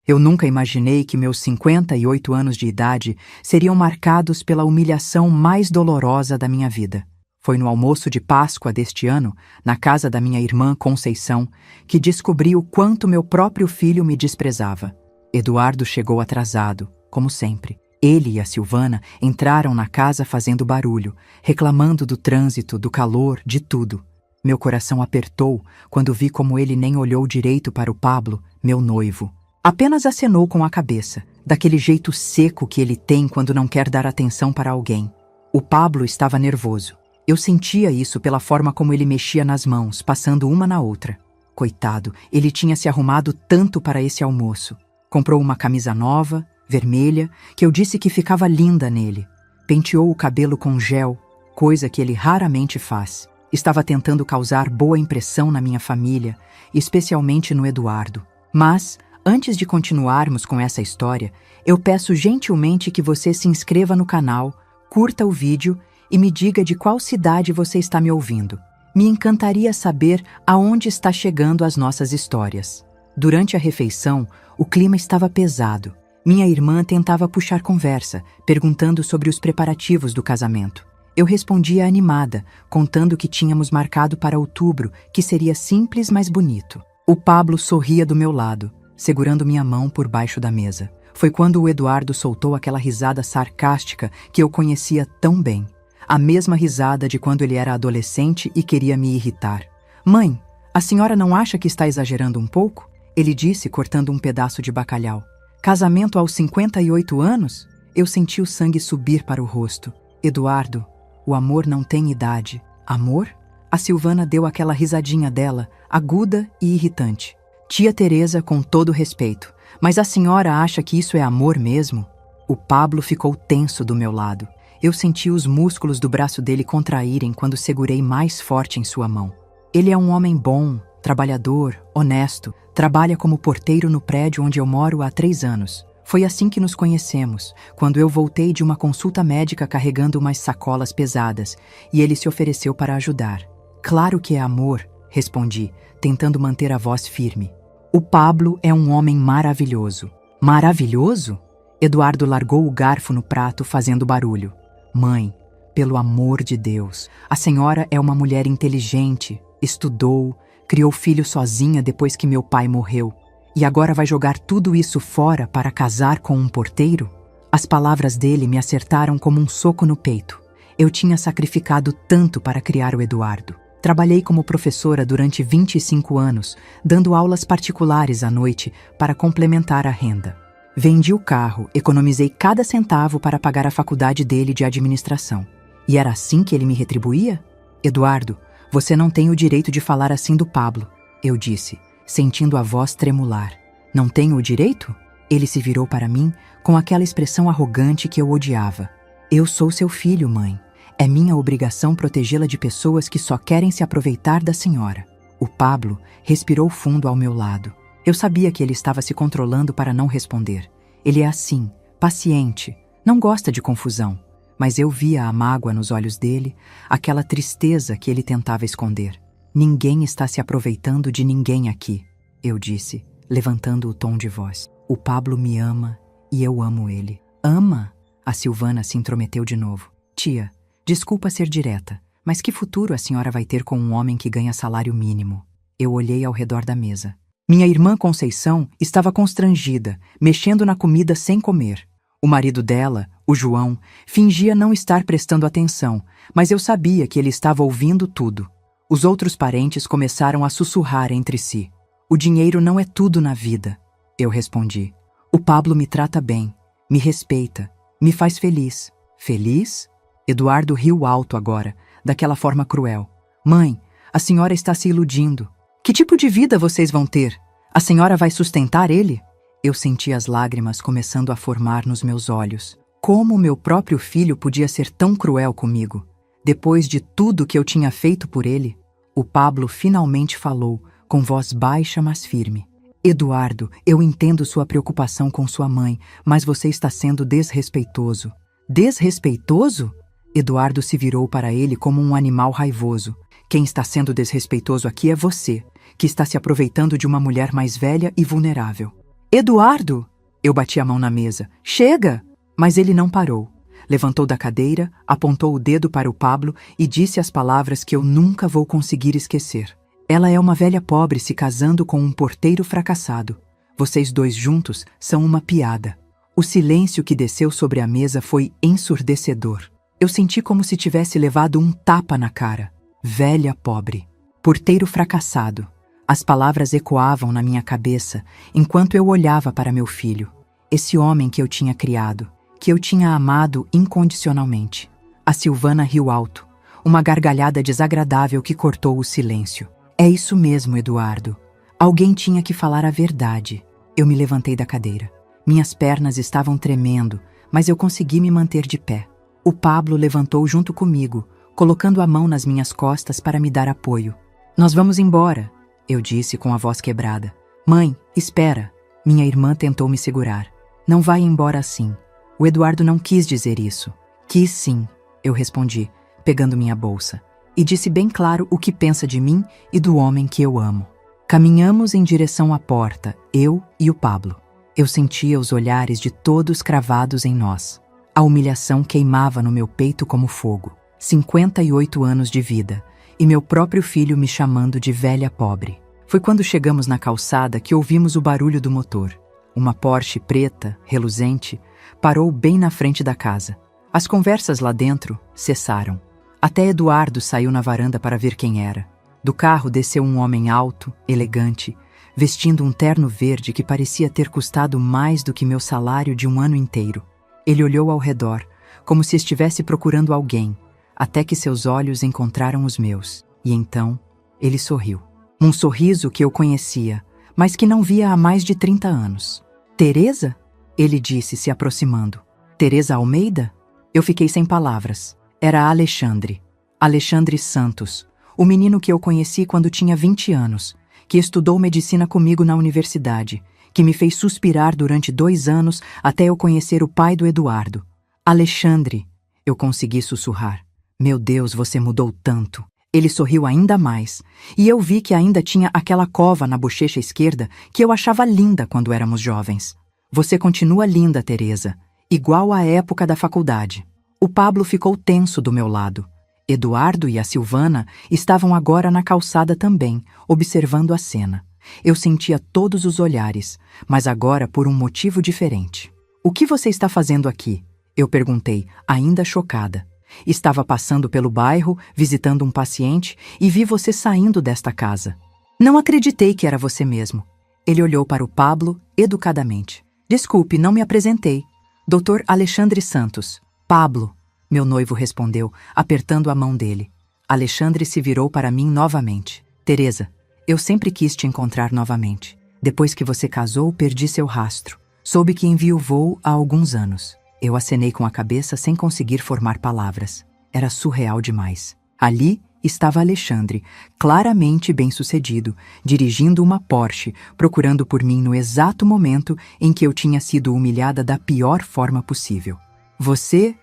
Eu nunca imaginei que meus 58 anos de idade seriam marcados pela humilhação mais dolorosa da minha vida. Foi no almoço de Páscoa deste ano, na casa da minha irmã Conceição, que descobri o quanto meu próprio filho me desprezava. Eduardo chegou atrasado, como sempre. Ele e a Silvana entraram na casa fazendo barulho, reclamando do trânsito, do calor, de tudo. Meu coração apertou quando vi como ele nem olhou direito para o Pablo, meu noivo. Apenas acenou com a cabeça, daquele jeito seco que ele tem quando não quer dar atenção para alguém. O Pablo estava nervoso. Eu sentia isso pela forma como ele mexia nas mãos, passando uma na outra. Coitado, ele tinha se arrumado tanto para esse almoço. Comprou uma camisa nova, vermelha, que eu disse que ficava linda nele. Penteou o cabelo com gel, coisa que ele raramente faz. Estava tentando causar boa impressão na minha família, especialmente no Eduardo. Mas, antes de continuarmos com essa história, eu peço gentilmente que você se inscreva no canal, curta o vídeo e me diga de qual cidade você está me ouvindo. Me encantaria saber aonde está chegando as nossas histórias. Durante a refeição, o clima estava pesado. Minha irmã tentava puxar conversa, perguntando sobre os preparativos do casamento. Eu respondia animada, contando que tínhamos marcado para outubro, que seria simples, mas bonito. O Pablo sorria do meu lado, segurando minha mão por baixo da mesa. Foi quando o Eduardo soltou aquela risada sarcástica que eu conhecia tão bem. A mesma risada de quando ele era adolescente e queria me irritar. "Mãe, a senhora não acha que está exagerando um pouco?" Ele disse, cortando um pedaço de bacalhau. "Casamento aos 58 anos?" Eu senti o sangue subir para o rosto. "Eduardo, o amor não tem idade." "Amor?" A Silvana deu aquela risadinha dela, aguda e irritante. "Tia Teresa, com todo respeito, mas a senhora acha que isso é amor mesmo?" O Pablo ficou tenso do meu lado. Eu senti os músculos do braço dele contraírem quando segurei mais forte em sua mão. "Ele é um homem bom, trabalhador, honesto, trabalha como porteiro no prédio onde eu moro há 3 anos. Foi assim que nos conhecemos, quando eu voltei de uma consulta médica carregando umas sacolas pesadas, e ele se ofereceu para ajudar." "Claro que é amor", respondi, tentando manter a voz firme. "O Pablo é um homem maravilhoso." "Maravilhoso?" Eduardo largou o garfo no prato, fazendo barulho. "Mãe, pelo amor de Deus, a senhora é uma mulher inteligente, estudou, criou filho sozinha depois que meu pai morreu. E agora vai jogar tudo isso fora para casar com um porteiro?" As palavras dele me acertaram como um soco no peito. Eu tinha sacrificado tanto para criar o Eduardo. Trabalhei como professora durante 25 anos, dando aulas particulares à noite para complementar a renda. Vendi o carro, economizei cada centavo para pagar a faculdade dele de administração. E era assim que ele me retribuía? "Eduardo, você não tem o direito de falar assim do Pablo", eu disse, sentindo a voz tremular. "Não tenho o direito?" Ele se virou para mim com aquela expressão arrogante que eu odiava. "Eu sou seu filho, mãe. É minha obrigação protegê-la de pessoas que só querem se aproveitar da senhora." O Pablo respirou fundo ao meu lado. Eu sabia que ele estava se controlando para não responder. Ele é assim, paciente, não gosta de confusão. Mas eu via a mágoa nos olhos dele, aquela tristeza que ele tentava esconder. "Ninguém está se aproveitando de ninguém aqui", eu disse, levantando o tom de voz. "O Pablo me ama e eu amo ele." "Ama?" A Silvana se intrometeu de novo. "Tia, desculpa ser direta, mas que futuro a senhora vai ter com um homem que ganha salário mínimo?" Eu olhei ao redor da mesa. Minha irmã Conceição estava constrangida, mexendo na comida sem comer. O marido dela, o João, fingia não estar prestando atenção, mas eu sabia que ele estava ouvindo tudo. Os outros parentes começaram a sussurrar entre si. "O dinheiro não é tudo na vida", eu respondi. "O Pablo me trata bem, me respeita, me faz feliz." "Feliz?" Eduardo riu alto agora, daquela forma cruel. "Mãe, a senhora está se iludindo. Que tipo de vida vocês vão ter? A senhora vai sustentar ele?" Eu senti as lágrimas começando a formar nos meus olhos. Como meu próprio filho podia ser tão cruel comigo? Depois de tudo que eu tinha feito por ele? O Pablo finalmente falou, com voz baixa mas firme. "Eduardo, eu entendo sua preocupação com sua mãe, mas você está sendo desrespeitoso." "Desrespeitoso?" Eduardo se virou para ele como um animal raivoso. "Quem está sendo desrespeitoso aqui é você, que está se aproveitando de uma mulher mais velha e vulnerável." Eduardo! Eu bati a mão na mesa. Chega! Mas ele não parou. Levantou da cadeira, apontou o dedo para o Pablo e disse as palavras que eu nunca vou conseguir esquecer. Ela é uma velha pobre se casando com um porteiro fracassado. Vocês dois juntos são uma piada. O silêncio que desceu sobre a mesa foi ensurdecedor. Eu senti como se tivesse levado um tapa na cara. Velha pobre. Porteiro fracassado. As palavras ecoavam na minha cabeça enquanto eu olhava para meu filho. Esse homem que eu tinha criado, que eu tinha amado incondicionalmente. A Silvana riu alto, uma gargalhada desagradável que cortou o silêncio. É isso mesmo, Eduardo. Alguém tinha que falar a verdade. Eu me levantei da cadeira. Minhas pernas estavam tremendo, mas eu consegui me manter de pé. O Pablo levantou junto comigo, colocando a mão nas minhas costas para me dar apoio. Nós vamos embora, eu disse com a voz quebrada. Mãe, espera. Minha irmã tentou me segurar. Não vai embora assim. O Eduardo não quis dizer isso. Quis sim, eu respondi, pegando minha bolsa. E disse bem claro o que pensa de mim e do homem que eu amo. Caminhamos em direção à porta, eu e o Pablo. Eu sentia os olhares de todos cravados em nós. A humilhação queimava no meu peito como fogo. 58 anos de vida, e meu próprio filho me chamando de velha pobre. Foi quando chegamos na calçada que ouvimos o barulho do motor. Uma Porsche preta, reluzente, parou bem na frente da casa. As conversas lá dentro cessaram. Até Eduardo saiu na varanda para ver quem era. Do carro desceu um homem alto, elegante, vestindo um terno verde que parecia ter custado mais do que meu salário de um ano inteiro. Ele olhou ao redor, como se estivesse procurando alguém, até que seus olhos encontraram os meus. E então, ele sorriu. Um sorriso que eu conhecia, mas que não via há mais de 30 anos. Teresa? Ele disse, se aproximando. Teresa Almeida? Eu fiquei sem palavras. Era Alexandre. Alexandre Santos, o menino que eu conheci quando tinha 20 anos, que estudou medicina comigo na universidade, que me fez suspirar durante 2 anos até eu conhecer o pai do Eduardo. Alexandre, eu consegui sussurrar. Meu Deus, você mudou tanto. Ele sorriu ainda mais, e eu vi que ainda tinha aquela cova na bochecha esquerda que eu achava linda quando éramos jovens. Você continua linda, Teresa, igual à época da faculdade. O Pablo ficou tenso do meu lado. Eduardo e a Silvana estavam agora na calçada também, observando a cena. Eu sentia todos os olhares, mas agora por um motivo diferente. O que você está fazendo aqui? Eu perguntei, ainda chocada. Estava passando pelo bairro, visitando um paciente, e vi você saindo desta casa. Não acreditei que era você mesmo. Ele olhou para o Pablo, educadamente. Desculpe, não me apresentei. Dr. Alexandre Santos. Pablo, meu noivo respondeu, apertando a mão dele. Alexandre se virou para mim novamente. Teresa, eu sempre quis te encontrar novamente. Depois que você casou, perdi seu rastro. Soube que enviuvou há alguns anos. Eu acenei com a cabeça sem conseguir formar palavras. Era surreal demais. Ali estava Alexandre, claramente bem-sucedido, dirigindo uma Porsche, procurando por mim no exato momento em que eu tinha sido humilhada da pior forma possível. Você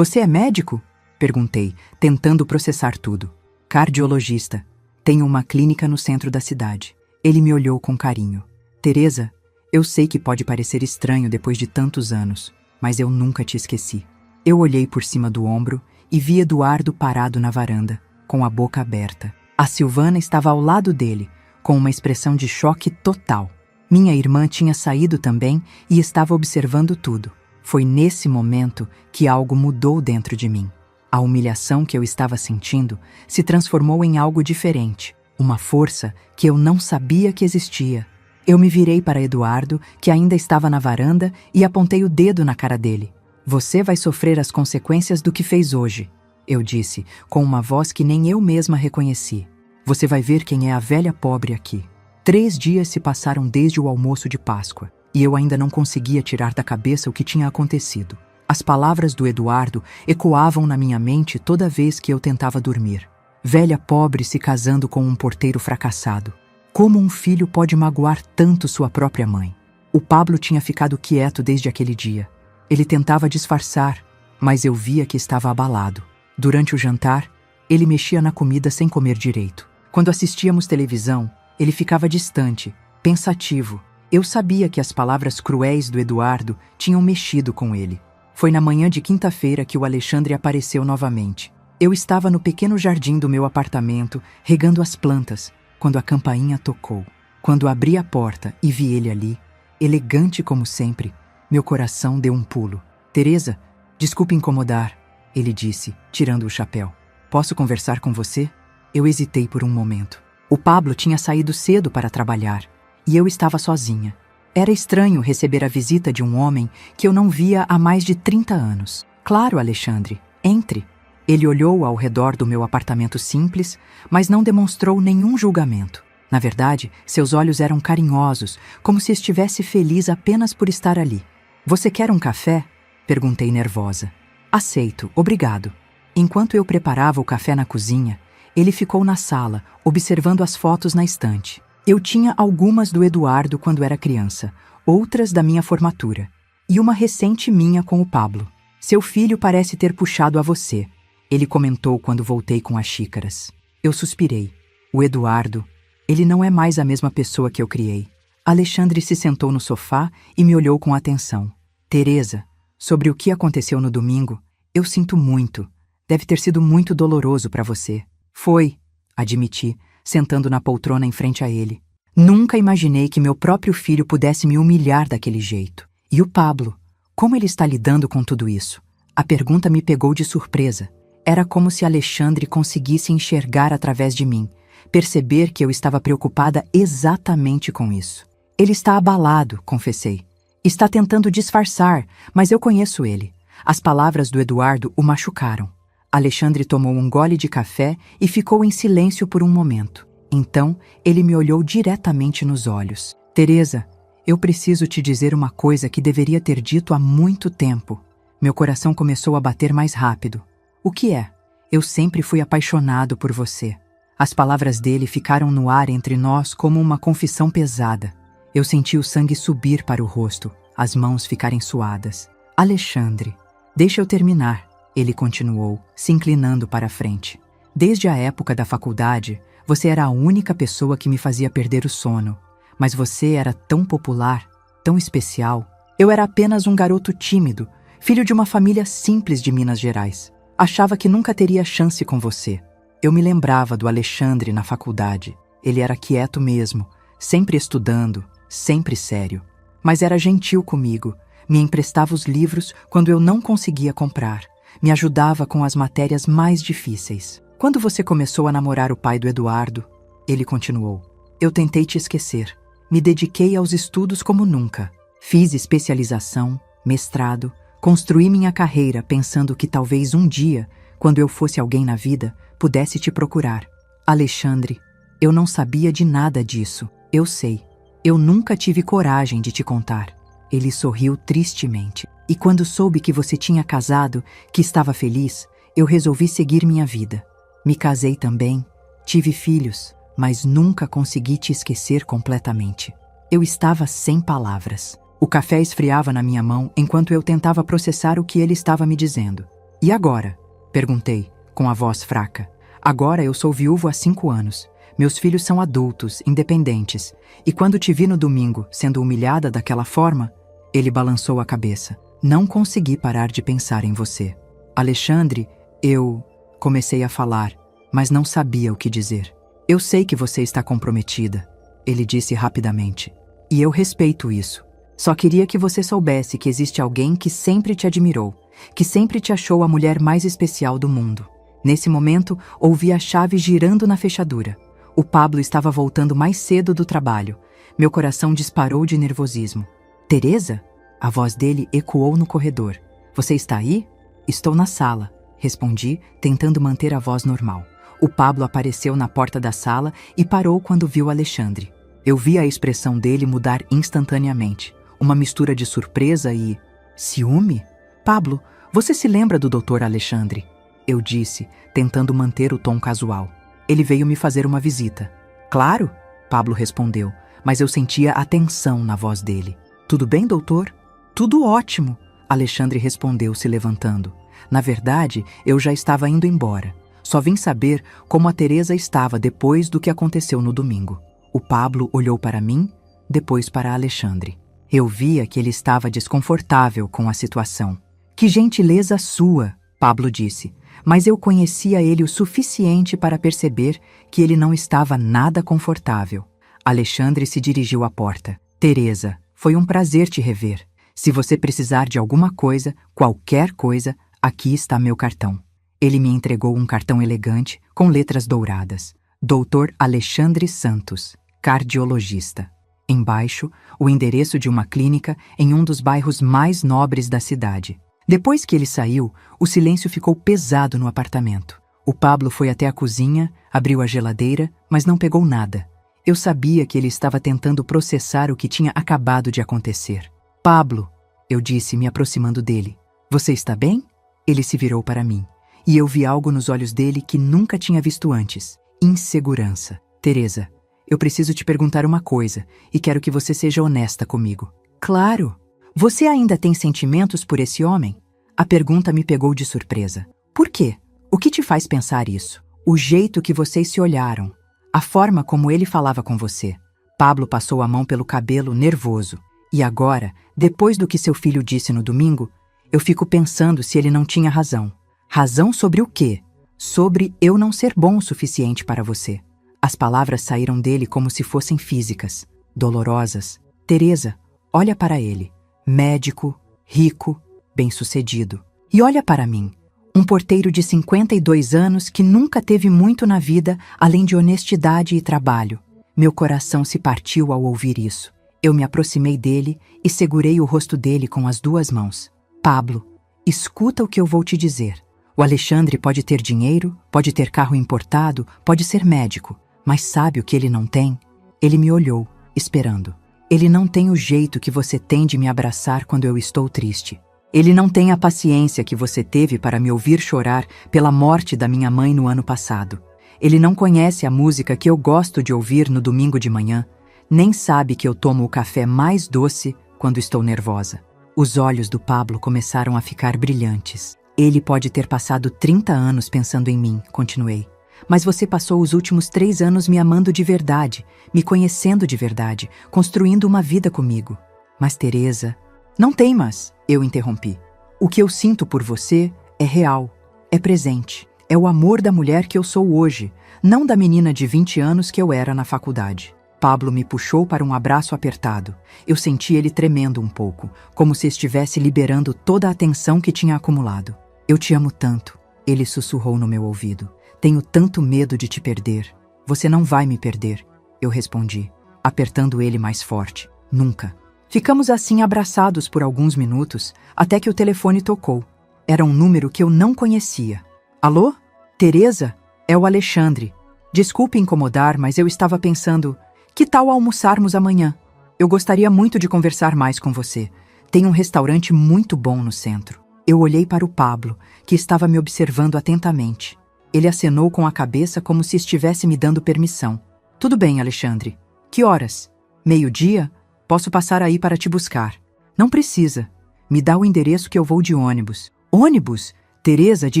é médico? Perguntei, tentando processar tudo. Cardiologista. Tenho uma clínica no centro da cidade. Ele me olhou com carinho. Teresa, eu sei que pode parecer estranho depois de tantos anos, mas eu nunca te esqueci. Eu olhei por cima do ombro e vi Eduardo parado na varanda, com a boca aberta. A Silvana estava ao lado dele, com uma expressão de choque total. Minha irmã tinha saído também e estava observando tudo. Foi nesse momento que algo mudou dentro de mim. A humilhação que eu estava sentindo se transformou em algo diferente, uma força que eu não sabia que existia. Eu me virei para Eduardo, que ainda estava na varanda, e apontei o dedo na cara dele. Você vai sofrer as consequências do que fez hoje, eu disse, com uma voz que nem eu mesma reconheci. Você vai ver quem é a velha pobre aqui. 3 dias se passaram desde o almoço de Páscoa, e eu ainda não conseguia tirar da cabeça o que tinha acontecido. As palavras do Eduardo ecoavam na minha mente toda vez que eu tentava dormir. Velha pobre se casando com um porteiro fracassado. Como um filho pode magoar tanto sua própria mãe? O Pablo tinha ficado quieto desde aquele dia. Ele tentava disfarçar, mas eu via que estava abalado. Durante o jantar, ele mexia na comida sem comer direito. Quando assistíamos televisão, ele ficava distante, pensativo, Eu sabia que as palavras cruéis do Eduardo tinham mexido com ele. Foi na manhã de quinta-feira que o Alexandre apareceu novamente. Eu estava no pequeno jardim do meu apartamento, regando as plantas, quando a campainha tocou. Quando abri a porta e vi ele ali, elegante como sempre, meu coração deu um pulo. Teresa, desculpe incomodar, ele disse, tirando o chapéu. Posso conversar com você? Eu hesitei por um momento. O Pablo tinha saído cedo para trabalhar, e eu estava sozinha. Era estranho receber a visita de um homem que eu não via há mais de 30 anos. Claro, Alexandre, entre. Ele olhou ao redor do meu apartamento simples, mas não demonstrou nenhum julgamento. Na verdade, seus olhos eram carinhosos, como se estivesse feliz apenas por estar ali. Você quer um café? Perguntei nervosa. Aceito, obrigado. Enquanto eu preparava o café na cozinha, ele ficou na sala, observando as fotos na estante. Eu tinha algumas do Eduardo quando era criança, outras da minha formatura, e uma recente minha com o Pablo. Seu filho parece ter puxado a você, ele comentou quando voltei com as xícaras. Eu suspirei. O Eduardo, ele não é mais a mesma pessoa que eu criei. Alexandre se sentou no sofá e me olhou com atenção. Teresa, sobre o que aconteceu no domingo, eu sinto muito. Deve ter sido muito doloroso para você. Foi, admiti, sentando na poltrona em frente a ele. Nunca imaginei que meu próprio filho pudesse me humilhar daquele jeito. E o Pablo? Como ele está lidando com tudo isso? A pergunta me pegou de surpresa. Era como se Alexandre conseguisse enxergar através de mim, perceber que eu estava preocupada exatamente com isso. Ele está abalado, confessei. Está tentando disfarçar, mas eu conheço ele. As palavras do Eduardo o machucaram. Alexandre tomou um gole de café e ficou em silêncio por um momento. Então, ele me olhou diretamente nos olhos. Teresa, eu preciso te dizer uma coisa que deveria ter dito há muito tempo. Meu coração começou a bater mais rápido. O que é? Eu sempre fui apaixonado por você. As palavras dele ficaram no ar entre nós como uma confissão pesada. Eu senti o sangue subir para o rosto, as mãos ficarem suadas. Alexandre, deixa eu terminar, ele continuou, se inclinando para a frente. Desde a época da faculdade, você era a única pessoa que me fazia perder o sono. Mas você era tão popular, tão especial. Eu era apenas um garoto tímido, filho de uma família simples de Minas Gerais. Achava que nunca teria chance com você. Eu me lembrava do Alexandre na faculdade. Ele era quieto mesmo, sempre estudando, sempre sério. Mas era gentil comigo, me emprestava os livros quando eu não conseguia comprar, me ajudava com as matérias mais difíceis. Quando você começou a namorar o pai do Eduardo, ele continuou, eu tentei te esquecer. Me dediquei aos estudos como nunca. Fiz especialização, mestrado, construí minha carreira pensando que talvez um dia, quando eu fosse alguém na vida, pudesse te procurar. Alexandre, eu não sabia de nada disso. Eu sei. Eu nunca tive coragem de te contar. Ele sorriu tristemente. E quando soube que você tinha casado, que estava feliz, eu resolvi seguir minha vida. Me casei também, tive filhos, mas nunca consegui te esquecer completamente. Eu estava sem palavras. O café esfriava na minha mão enquanto eu tentava processar o que ele estava me dizendo. E agora? Perguntei, com a voz fraca. Agora eu sou viúvo há 5 anos. Meus filhos são adultos, independentes. E quando te vi no domingo, sendo humilhada daquela forma, ele balançou a cabeça. Não consegui parar de pensar em você. Alexandre, eu... Comecei a falar, mas não sabia o que dizer. Eu sei que você está comprometida, ele disse rapidamente. E eu respeito isso. Só queria que você soubesse que existe alguém que sempre te admirou, que sempre te achou a mulher mais especial do mundo. Nesse momento, ouvi a chave girando na fechadura. O Pablo estava voltando mais cedo do trabalho. Meu coração disparou de nervosismo. Teresa? A voz dele ecoou no corredor. Você está aí? Estou na sala, respondi, tentando manter a voz normal. O Pablo apareceu na porta da sala e parou quando viu Alexandre. Eu vi a expressão dele mudar instantaneamente. Uma mistura de surpresa e... ciúme? Pablo, você se lembra do Dr. Alexandre? Eu disse, tentando manter o tom casual. Ele veio me fazer uma visita. Claro, Pablo respondeu, mas eu sentia a tensão na voz dele. Tudo bem, doutor? Tudo ótimo, Alexandre respondeu, se levantando. Na verdade, eu já estava indo embora. Só vim saber como a Teresa estava depois do que aconteceu no domingo. O Pablo olhou para mim, depois para Alexandre. Eu via que ele estava desconfortável com a situação. Que gentileza sua, Pablo disse, mas eu conhecia ele o suficiente para perceber que ele não estava nada confortável. Alexandre se dirigiu à porta. Teresa, foi um prazer te rever. Se você precisar de alguma coisa, qualquer coisa, aqui está meu cartão. Ele me entregou um cartão elegante com letras douradas. Dr. Alexandre Santos, cardiologista. Embaixo, o endereço de uma clínica em um dos bairros mais nobres da cidade. Depois que ele saiu, o silêncio ficou pesado no apartamento. O Pablo foi até a cozinha, abriu a geladeira, mas não pegou nada. Eu sabia que ele estava tentando processar o que tinha acabado de acontecer. Pablo, eu disse, me aproximando dele. Você está bem? Ele se virou para mim, e eu vi algo nos olhos dele que nunca tinha visto antes. Insegurança. Teresa, eu preciso te perguntar uma coisa, e quero que você seja honesta comigo. Claro! Você ainda tem sentimentos por esse homem? A pergunta me pegou de surpresa. Por quê? O que te faz pensar isso? O jeito que vocês se olharam. A forma como ele falava com você. Pablo passou a mão pelo cabelo, nervoso. E agora, depois do que seu filho disse no domingo, eu fico pensando se ele não tinha razão. Razão sobre o quê? Sobre eu não ser bom o suficiente para você. As palavras saíram dele como se fossem físicas, dolorosas. Teresa, olha para ele. Médico, rico, bem-sucedido. E olha para mim, um porteiro de 52 anos que nunca teve muito na vida além de honestidade e trabalho. Meu coração se partiu ao ouvir isso. Eu me aproximei dele e segurei o rosto dele com as duas mãos. Pablo, escuta o que eu vou te dizer. O Alexandre pode ter dinheiro, pode ter carro importado, pode ser médico, mas sabe o que ele não tem? Ele me olhou, esperando. Ele não tem o jeito que você tem de me abraçar quando eu estou triste. Ele não tem a paciência que você teve para me ouvir chorar pela morte da minha mãe no ano passado. Ele não conhece a música que eu gosto de ouvir no domingo de manhã, nem sabe que eu tomo o café mais doce quando estou nervosa. Os olhos do Pablo começaram a ficar brilhantes. Ele pode ter passado 30 anos pensando em mim, continuei. Mas você passou os últimos 3 anos me amando de verdade, me conhecendo de verdade, construindo uma vida comigo. Mas, Teresa... Não tem mas, eu interrompi. O que eu sinto por você é real, é presente. É o amor da mulher que eu sou hoje, não da menina de 20 anos que eu era na faculdade. Pablo me puxou para um abraço apertado. Eu senti ele tremendo um pouco, como se estivesse liberando toda a tensão que tinha acumulado. Eu te amo tanto, ele sussurrou no meu ouvido. Tenho tanto medo de te perder. Você não vai me perder, eu respondi, apertando ele mais forte. Nunca. Ficamos assim abraçados por alguns minutos, até que o telefone tocou. Era um número que eu não conhecia. Alô? Teresa? É o Alexandre. Desculpe incomodar, mas eu estava pensando... Que tal almoçarmos amanhã? Eu gostaria muito de conversar mais com você. Tem um restaurante muito bom no centro. Eu olhei para o Pablo, que estava me observando atentamente. Ele acenou com a cabeça como se estivesse me dando permissão. Tudo bem, Alexandre. Que horas? 12:00? Posso passar aí para te buscar. Não precisa. Me dá o endereço que eu vou de ônibus. Ônibus? Teresa, de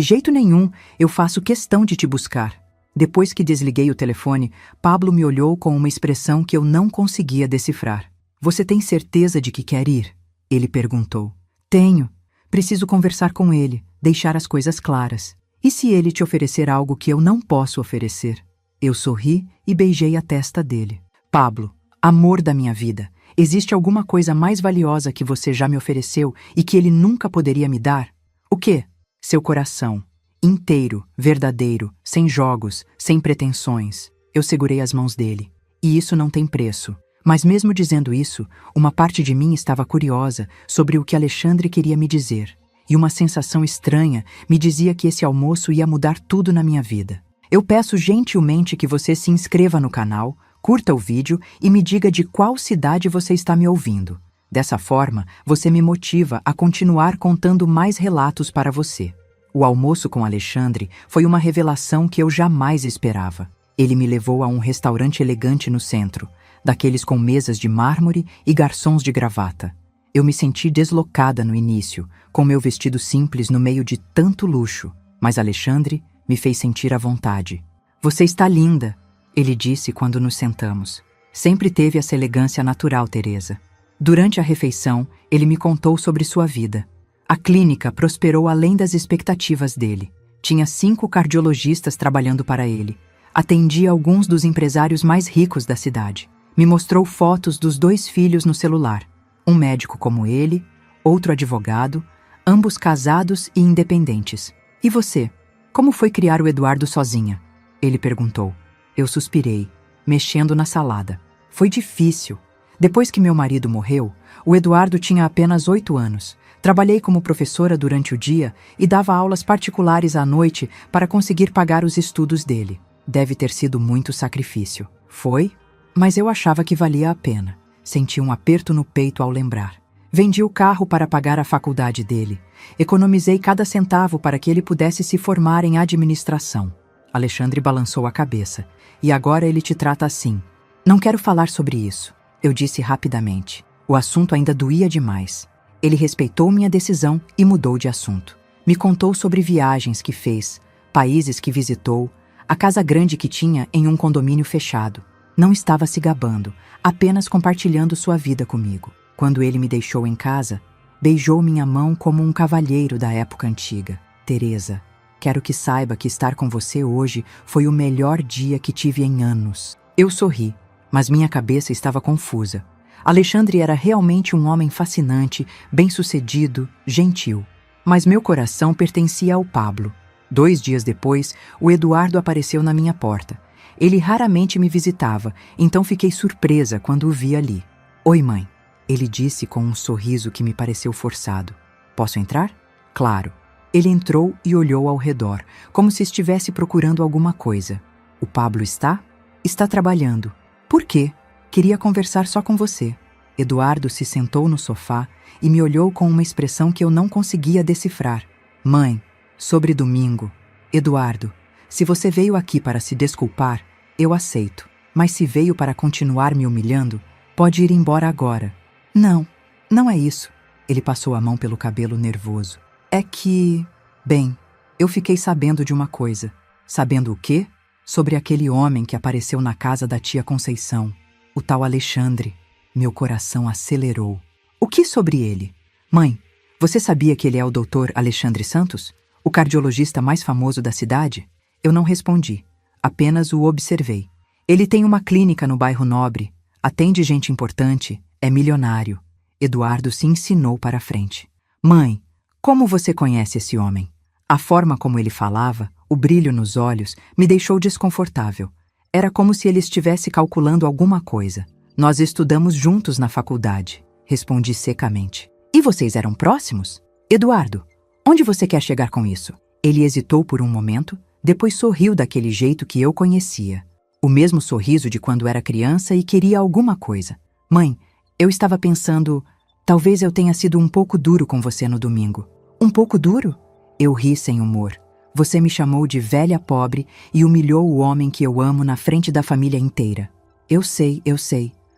jeito nenhum. Eu faço questão de te buscar. Depois que desliguei o telefone, Pablo me olhou com uma expressão que eu não conseguia decifrar. Você tem certeza de que quer ir? Ele perguntou. Tenho. Preciso conversar com ele, deixar as coisas claras. E se ele te oferecer algo que eu não posso oferecer? Eu sorri e beijei a testa dele. Pablo, amor da minha vida, existe alguma coisa mais valiosa que você já me ofereceu e que ele nunca poderia me dar? O quê? Seu coração. Inteiro, verdadeiro, sem jogos, sem pretensões. Eu segurei as mãos dele. E isso não tem preço. Mas mesmo dizendo isso, uma parte de mim estava curiosa sobre o que Alexandre queria me dizer. E uma sensação estranha me dizia que esse almoço ia mudar tudo na minha vida. Eu peço gentilmente que você se inscreva no canal, curta o vídeo e me diga de qual cidade você está me ouvindo. Dessa forma, você me motiva a continuar contando mais relatos para você. O almoço com Alexandre foi uma revelação que eu jamais esperava. Ele me levou a um restaurante elegante no centro, daqueles com mesas de mármore e garçons de gravata. Eu me senti deslocada no início, com meu vestido simples no meio de tanto luxo, mas Alexandre me fez sentir à vontade. Você está linda, ele disse quando nos sentamos. Sempre teve essa elegância natural, Teresa. Durante a refeição, ele me contou sobre sua vida. A clínica prosperou além das expectativas dele. Tinha 5 cardiologistas trabalhando para ele. Atendia alguns dos empresários mais ricos da cidade. Me mostrou fotos dos 2 filhos no celular. Um médico como ele, outro advogado, ambos casados e independentes. E você? Como foi criar o Eduardo sozinha? Ele perguntou. Eu suspirei, mexendo na salada. Foi difícil. Depois que meu marido morreu, o Eduardo tinha apenas 8 anos. Trabalhei como professora durante o dia e dava aulas particulares à noite para conseguir pagar os estudos dele. Deve ter sido muito sacrifício. Foi? Mas eu achava que valia a pena. Senti um aperto no peito ao lembrar. Vendi o carro para pagar a faculdade dele. Economizei cada centavo para que ele pudesse se formar em administração. Alexandre balançou a cabeça. E agora ele te trata assim. Não quero falar sobre isso, eu disse rapidamente. O assunto ainda doía demais. Ele respeitou minha decisão e mudou de assunto. Me contou sobre viagens que fez, países que visitou, a casa grande que tinha em um condomínio fechado. Não estava se gabando, apenas compartilhando sua vida comigo. Quando ele me deixou em casa, beijou minha mão como um cavalheiro da época antiga. Teresa, quero que saiba que estar com você hoje foi o melhor dia que tive em anos. Eu sorri, mas minha cabeça estava confusa. Alexandre era realmente um homem fascinante, bem-sucedido, gentil. Mas meu coração pertencia ao Pablo. 2 dias depois, o Eduardo apareceu na minha porta. Ele raramente me visitava, então fiquei surpresa quando o vi ali. Oi, mãe. Ele disse com um sorriso que me pareceu forçado. Posso entrar? Claro. Ele entrou e olhou ao redor, como se estivesse procurando alguma coisa. O Pablo está? Está trabalhando. Por quê? Queria conversar só com você. Eduardo se sentou no sofá e me olhou com uma expressão que eu não conseguia decifrar. Mãe, sobre domingo. Eduardo, se você veio aqui para se desculpar, eu aceito. Mas se veio para continuar me humilhando, pode ir embora agora. Não, não é isso. Ele passou a mão pelo cabelo nervoso. É que... Bem, eu fiquei sabendo de uma coisa. Sabendo o quê? Sobre aquele homem que apareceu na casa da tia Conceição. O tal Alexandre. Meu coração acelerou. O que sobre ele? Mãe, você sabia que ele é o Dr. Alexandre Santos? O cardiologista mais famoso da cidade? Eu não respondi. Apenas o observei. Ele tem uma clínica no bairro Nobre. Atende gente importante. É milionário. Eduardo se ensinou para a frente. Mãe, como você conhece esse homem? A forma como ele falava, o brilho nos olhos, me deixou desconfortável. Era como se ele estivesse calculando alguma coisa. Nós estudamos juntos na faculdade, respondi secamente. E vocês eram próximos? Eduardo, onde você quer chegar com isso? Ele hesitou por um momento, depois sorriu daquele jeito que eu conhecia. O mesmo sorriso de quando era criança e queria alguma coisa. Mãe, eu estava pensando, talvez eu tenha sido um pouco duro com você no domingo. Um pouco duro? Eu ri sem humor. Você me chamou de velha pobre e humilhou o homem que eu amo na frente da família inteira. Eu sei.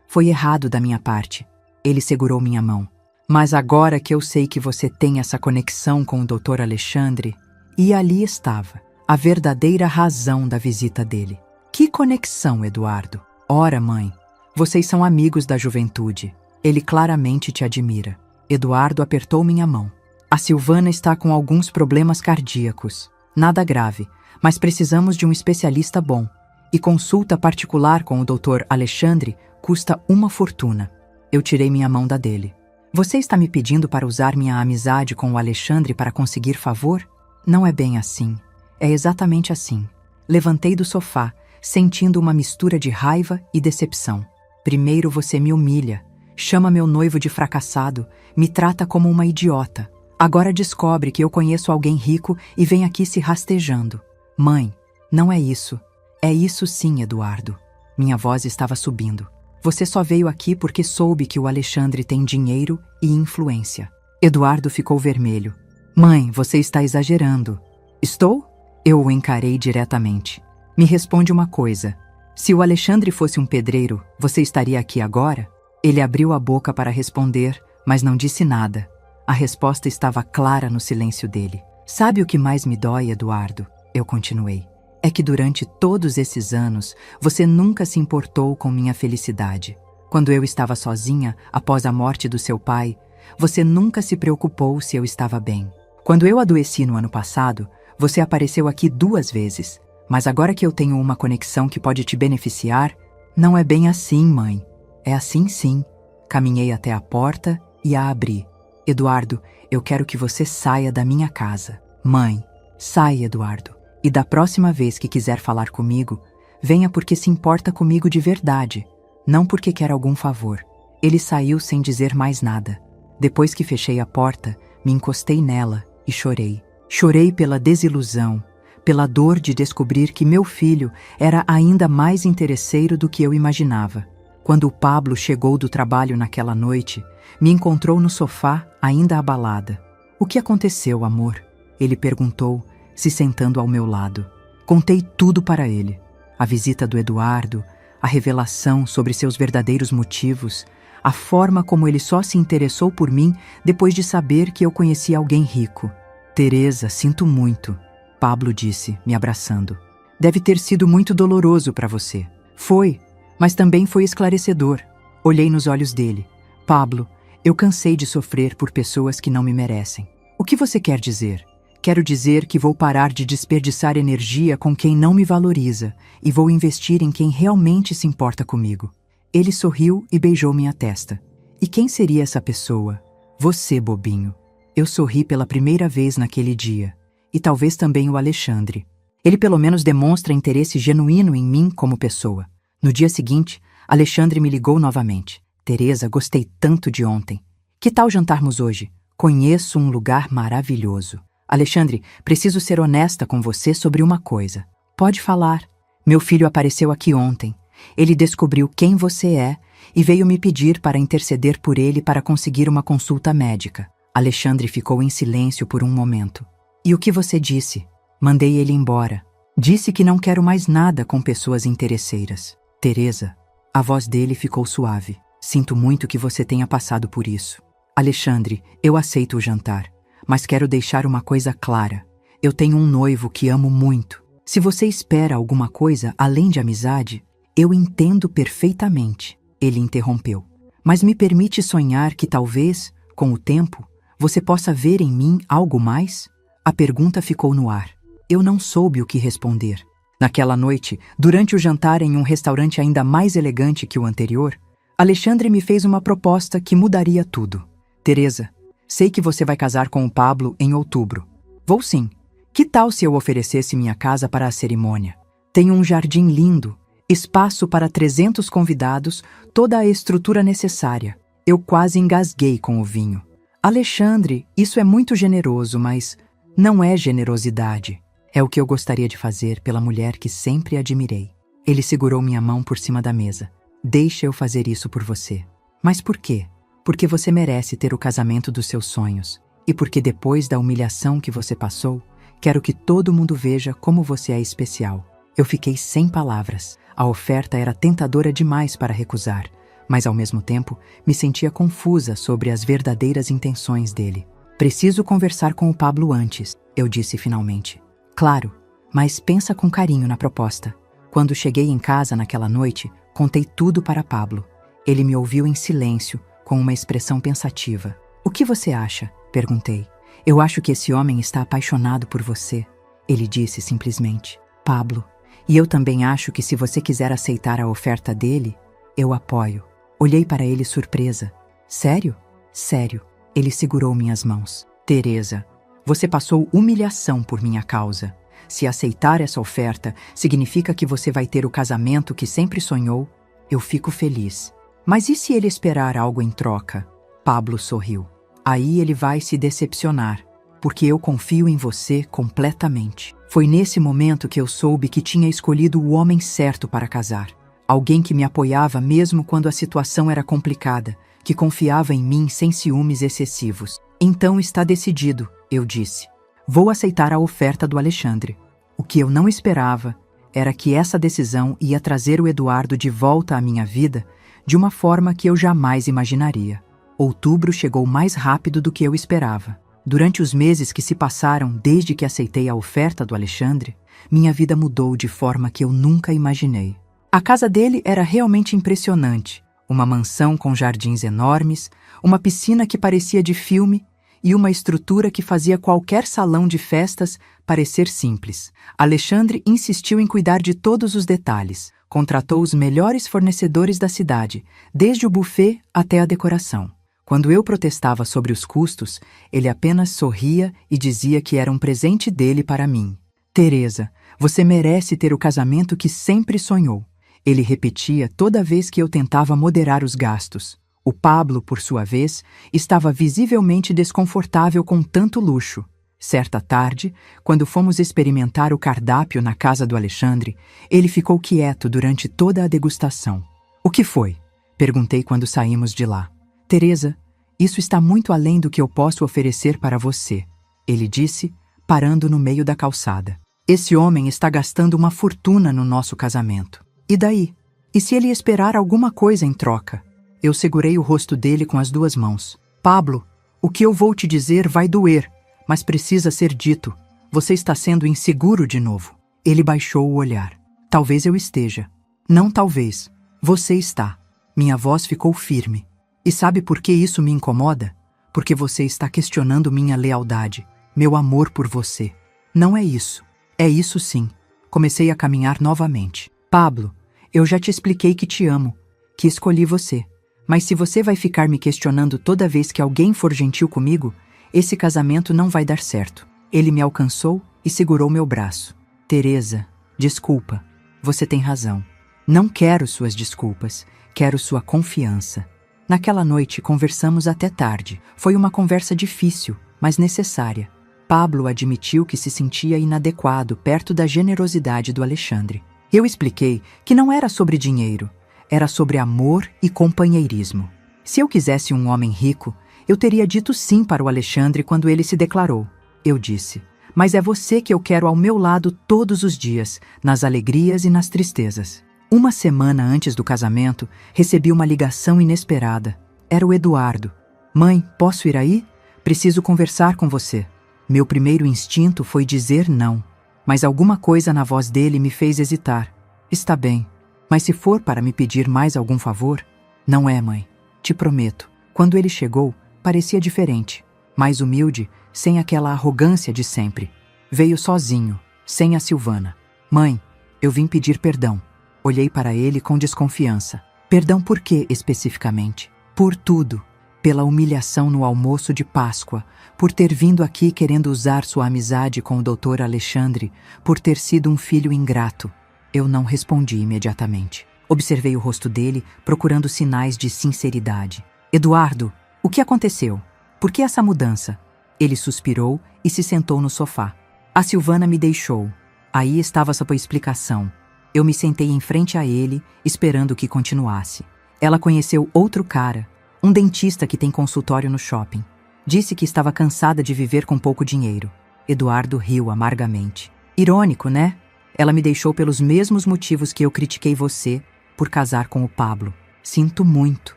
Foi errado da minha parte. Ele segurou minha mão. Mas agora que eu sei que você tem essa conexão com o Dr. Alexandre... E ali estava, a verdadeira razão da visita dele. Que conexão, Eduardo? Ora, mãe, vocês são amigos da juventude. Ele claramente te admira. Eduardo apertou minha mão. A Silvana está com alguns problemas cardíacos. Nada grave, mas precisamos de um especialista bom. E consulta particular com o Dr. Alexandre custa uma fortuna. Eu tirei minha mão da dele. Você está me pedindo para usar minha amizade com o Alexandre para conseguir favor? Não é bem assim. É exatamente assim. Levantei do sofá, sentindo uma mistura de raiva e decepção. Primeiro você me humilha, chama meu noivo de fracassado, me trata como uma idiota. Agora descobre que eu conheço alguém rico e vem aqui se rastejando. Mãe, não é isso. É isso sim, Eduardo. Minha voz estava subindo. Você só veio aqui porque soube que o Alexandre tem dinheiro e influência. Eduardo ficou vermelho. Mãe, você está exagerando. Estou? Eu o encarei diretamente. Me responde uma coisa. Se o Alexandre fosse um pedreiro, você estaria aqui agora? Ele abriu a boca para responder, mas não disse nada. A resposta estava clara no silêncio dele. Sabe o que mais me dói, Eduardo? Eu continuei. É que durante todos esses anos, você nunca se importou com minha felicidade. Quando eu estava sozinha, após a morte do seu pai, você nunca se preocupou se eu estava bem. Quando eu adoeci no ano passado, você apareceu aqui 2 vezes. Mas agora que eu tenho uma conexão que pode te beneficiar, não é bem assim, mãe. É assim sim. Caminhei até a porta e a abri. Eduardo, eu quero que você saia da minha casa. Mãe, sai, Eduardo. E da próxima vez que quiser falar comigo, venha porque se importa comigo de verdade, não porque quer algum favor. Ele saiu sem dizer mais nada. Depois que fechei a porta, me encostei nela e chorei. Chorei pela desilusão, pela dor de descobrir que meu filho era ainda mais interesseiro do que eu imaginava. Quando o Pablo chegou do trabalho naquela noite, me encontrou no sofá, ainda abalada. "O que aconteceu, amor?" Ele perguntou, se sentando ao meu lado. Contei tudo para ele. A visita do Eduardo, a revelação sobre seus verdadeiros motivos, a forma como ele só se interessou por mim depois de saber que eu conhecia alguém rico. "Teresa, sinto muito", Pablo disse, me abraçando. "Deve ter sido muito doloroso para você." "Foi, mas também foi esclarecedor." Olhei nos olhos dele. "Pablo, eu cansei de sofrer por pessoas que não me merecem." "O que você quer dizer?" "Quero dizer que vou parar de desperdiçar energia com quem não me valoriza e vou investir em quem realmente se importa comigo." Ele sorriu e beijou minha testa. "E quem seria essa pessoa?" "Você, bobinho." Eu sorri pela primeira vez naquele dia. E talvez também o Alexandre. Ele pelo menos demonstra interesse genuíno em mim como pessoa. No dia seguinte, Alexandre me ligou novamente. "Teresa, gostei tanto de ontem. Que tal jantarmos hoje? Conheço um lugar maravilhoso." "Alexandre, preciso ser honesta com você sobre uma coisa." "Pode falar." "Meu filho apareceu aqui ontem. Ele descobriu quem você é e veio me pedir para interceder por ele para conseguir uma consulta médica." Alexandre ficou em silêncio por um momento. "E o que você disse?" "Mandei ele embora. Disse que não quero mais nada com pessoas interesseiras." "Teresa." A voz dele ficou suave. "Sinto muito que você tenha passado por isso." "Alexandre, eu aceito o jantar. Mas quero deixar uma coisa clara. Eu tenho um noivo que amo muito. Se você espera alguma coisa além de amizade, eu entendo perfeitamente." Ele interrompeu. "Mas me permite sonhar que talvez, com o tempo, você possa ver em mim algo mais?" A pergunta ficou no ar. Eu não soube o que responder. Naquela noite, durante o jantar em um restaurante ainda mais elegante que o anterior, Alexandre me fez uma proposta que mudaria tudo. "Teresa, sei que você vai casar com o Pablo em outubro." "Vou sim. Que tal se eu oferecesse minha casa para a cerimônia? Tenho um jardim lindo, espaço para 300 convidados, toda a estrutura necessária." Eu quase engasguei com o vinho. "Alexandre, isso é muito generoso, mas não é generosidade. É o que eu gostaria de fazer pela mulher que sempre admirei." Ele segurou minha mão por cima da mesa. "Deixa eu fazer isso por você." "Mas por quê?" "Porque você merece ter o casamento dos seus sonhos. E porque depois da humilhação que você passou, quero que todo mundo veja como você é especial." Eu fiquei sem palavras. A oferta era tentadora demais para recusar, mas ao mesmo tempo me sentia confusa sobre as verdadeiras intenções dele. "Preciso conversar com o Pablo antes", eu disse finalmente. "Claro, mas pensa com carinho na proposta." Quando cheguei em casa naquela noite, contei tudo para Pablo. Ele me ouviu em silêncio, com uma expressão pensativa. "O que você acha?" perguntei. "Eu acho que esse homem está apaixonado por você." Ele disse simplesmente. "Pablo, e eu também acho que se você quiser aceitar a oferta dele, eu apoio." Olhei para ele surpresa. "Sério?" "Sério." Ele segurou minhas mãos. "Teresa, você passou humilhação por minha causa. Se aceitar essa oferta significa que você vai ter o casamento que sempre sonhou, eu fico feliz. Mas e se ele esperar algo em troca?" Pablo sorriu. "Aí ele vai se decepcionar, porque eu confio em você completamente." Foi nesse momento que eu soube que tinha escolhido o homem certo para casar. Alguém que me apoiava mesmo quando a situação era complicada, que confiava em mim sem ciúmes excessivos. "Então está decidido", eu disse. "Vou aceitar a oferta do Alexandre." O que eu não esperava era que essa decisão ia trazer o Eduardo de volta à minha vida de uma forma que eu jamais imaginaria. Outubro chegou mais rápido do que eu esperava. Durante os meses que se passaram desde que aceitei a oferta do Alexandre, minha vida mudou de forma que eu nunca imaginei. A casa dele era realmente impressionante. Uma mansão com jardins enormes, uma piscina que parecia de filme e uma estrutura que fazia qualquer salão de festas parecer simples. Alexandre insistiu em cuidar de todos os detalhes. Contratou os melhores fornecedores da cidade, desde o buffet até a decoração. Quando eu protestava sobre os custos, ele apenas sorria e dizia que era um presente dele para mim. Teresa, você merece ter o casamento que sempre sonhou. Ele repetia toda vez que eu tentava moderar os gastos. O Pablo, por sua vez, estava visivelmente desconfortável com tanto luxo. Certa tarde, quando fomos experimentar o cardápio na casa do Alexandre, ele ficou quieto durante toda a degustação. O que foi? Perguntei quando saímos de lá. Teresa, isso está muito além do que eu posso oferecer para você, ele disse, parando no meio da calçada. Esse homem está gastando uma fortuna no nosso casamento. E daí? E se ele esperar alguma coisa em troca? Eu segurei o rosto dele com as duas mãos. Pablo, o que eu vou te dizer vai doer, mas precisa ser dito. Você está sendo inseguro de novo. Ele baixou o olhar. Talvez eu esteja. Não talvez. Você está. Minha voz ficou firme. E sabe por que isso me incomoda? Porque você está questionando minha lealdade, meu amor por você. Não é isso. É isso sim. Comecei a caminhar novamente. Pablo, eu já te expliquei que te amo, que escolhi você. Mas se você vai ficar me questionando toda vez que alguém for gentil comigo, esse casamento não vai dar certo. Ele me alcançou e segurou meu braço. Teresa, desculpa. Você tem razão. Não quero suas desculpas. Quero sua confiança. Naquela noite conversamos até tarde. Foi uma conversa difícil, mas necessária. Pablo admitiu que se sentia inadequado perto da generosidade do Alexandre. Eu expliquei que não era sobre dinheiro. Era sobre amor e companheirismo. Se eu quisesse um homem rico, eu teria dito sim para o Alexandre quando ele se declarou. Eu disse, mas é você que eu quero ao meu lado todos os dias, nas alegrias e nas tristezas. Uma semana antes do casamento, recebi uma ligação inesperada. Era o Eduardo. Mãe, posso ir aí? Preciso conversar com você. Meu primeiro instinto foi dizer não, mas alguma coisa na voz dele me fez hesitar. Está bem, mas se for para me pedir mais algum favor? Não é, mãe. Te prometo. Quando ele chegou, parecia diferente, mais humilde, sem aquela arrogância de sempre. Veio sozinho, sem a Silvana. Mãe, eu vim pedir perdão. Olhei para ele com desconfiança. Perdão por quê, especificamente? Por tudo. Pela humilhação no almoço de Páscoa, por ter vindo aqui querendo usar sua amizade com o Dr. Alexandre, por ter sido um filho ingrato. Eu não respondi imediatamente. Observei o rosto dele, procurando sinais de sinceridade. Eduardo, o que aconteceu? Por que essa mudança? Ele suspirou e se sentou no sofá. A Silvana me deixou. Aí estava sua explicação. Eu me sentei em frente a ele, esperando que continuasse. Ela conheceu outro cara, um dentista que tem consultório no shopping. Disse que estava cansada de viver com pouco dinheiro. Eduardo riu amargamente. Irônico, né? Ela me deixou pelos mesmos motivos que eu critiquei você por casar com o Pablo. Sinto muito,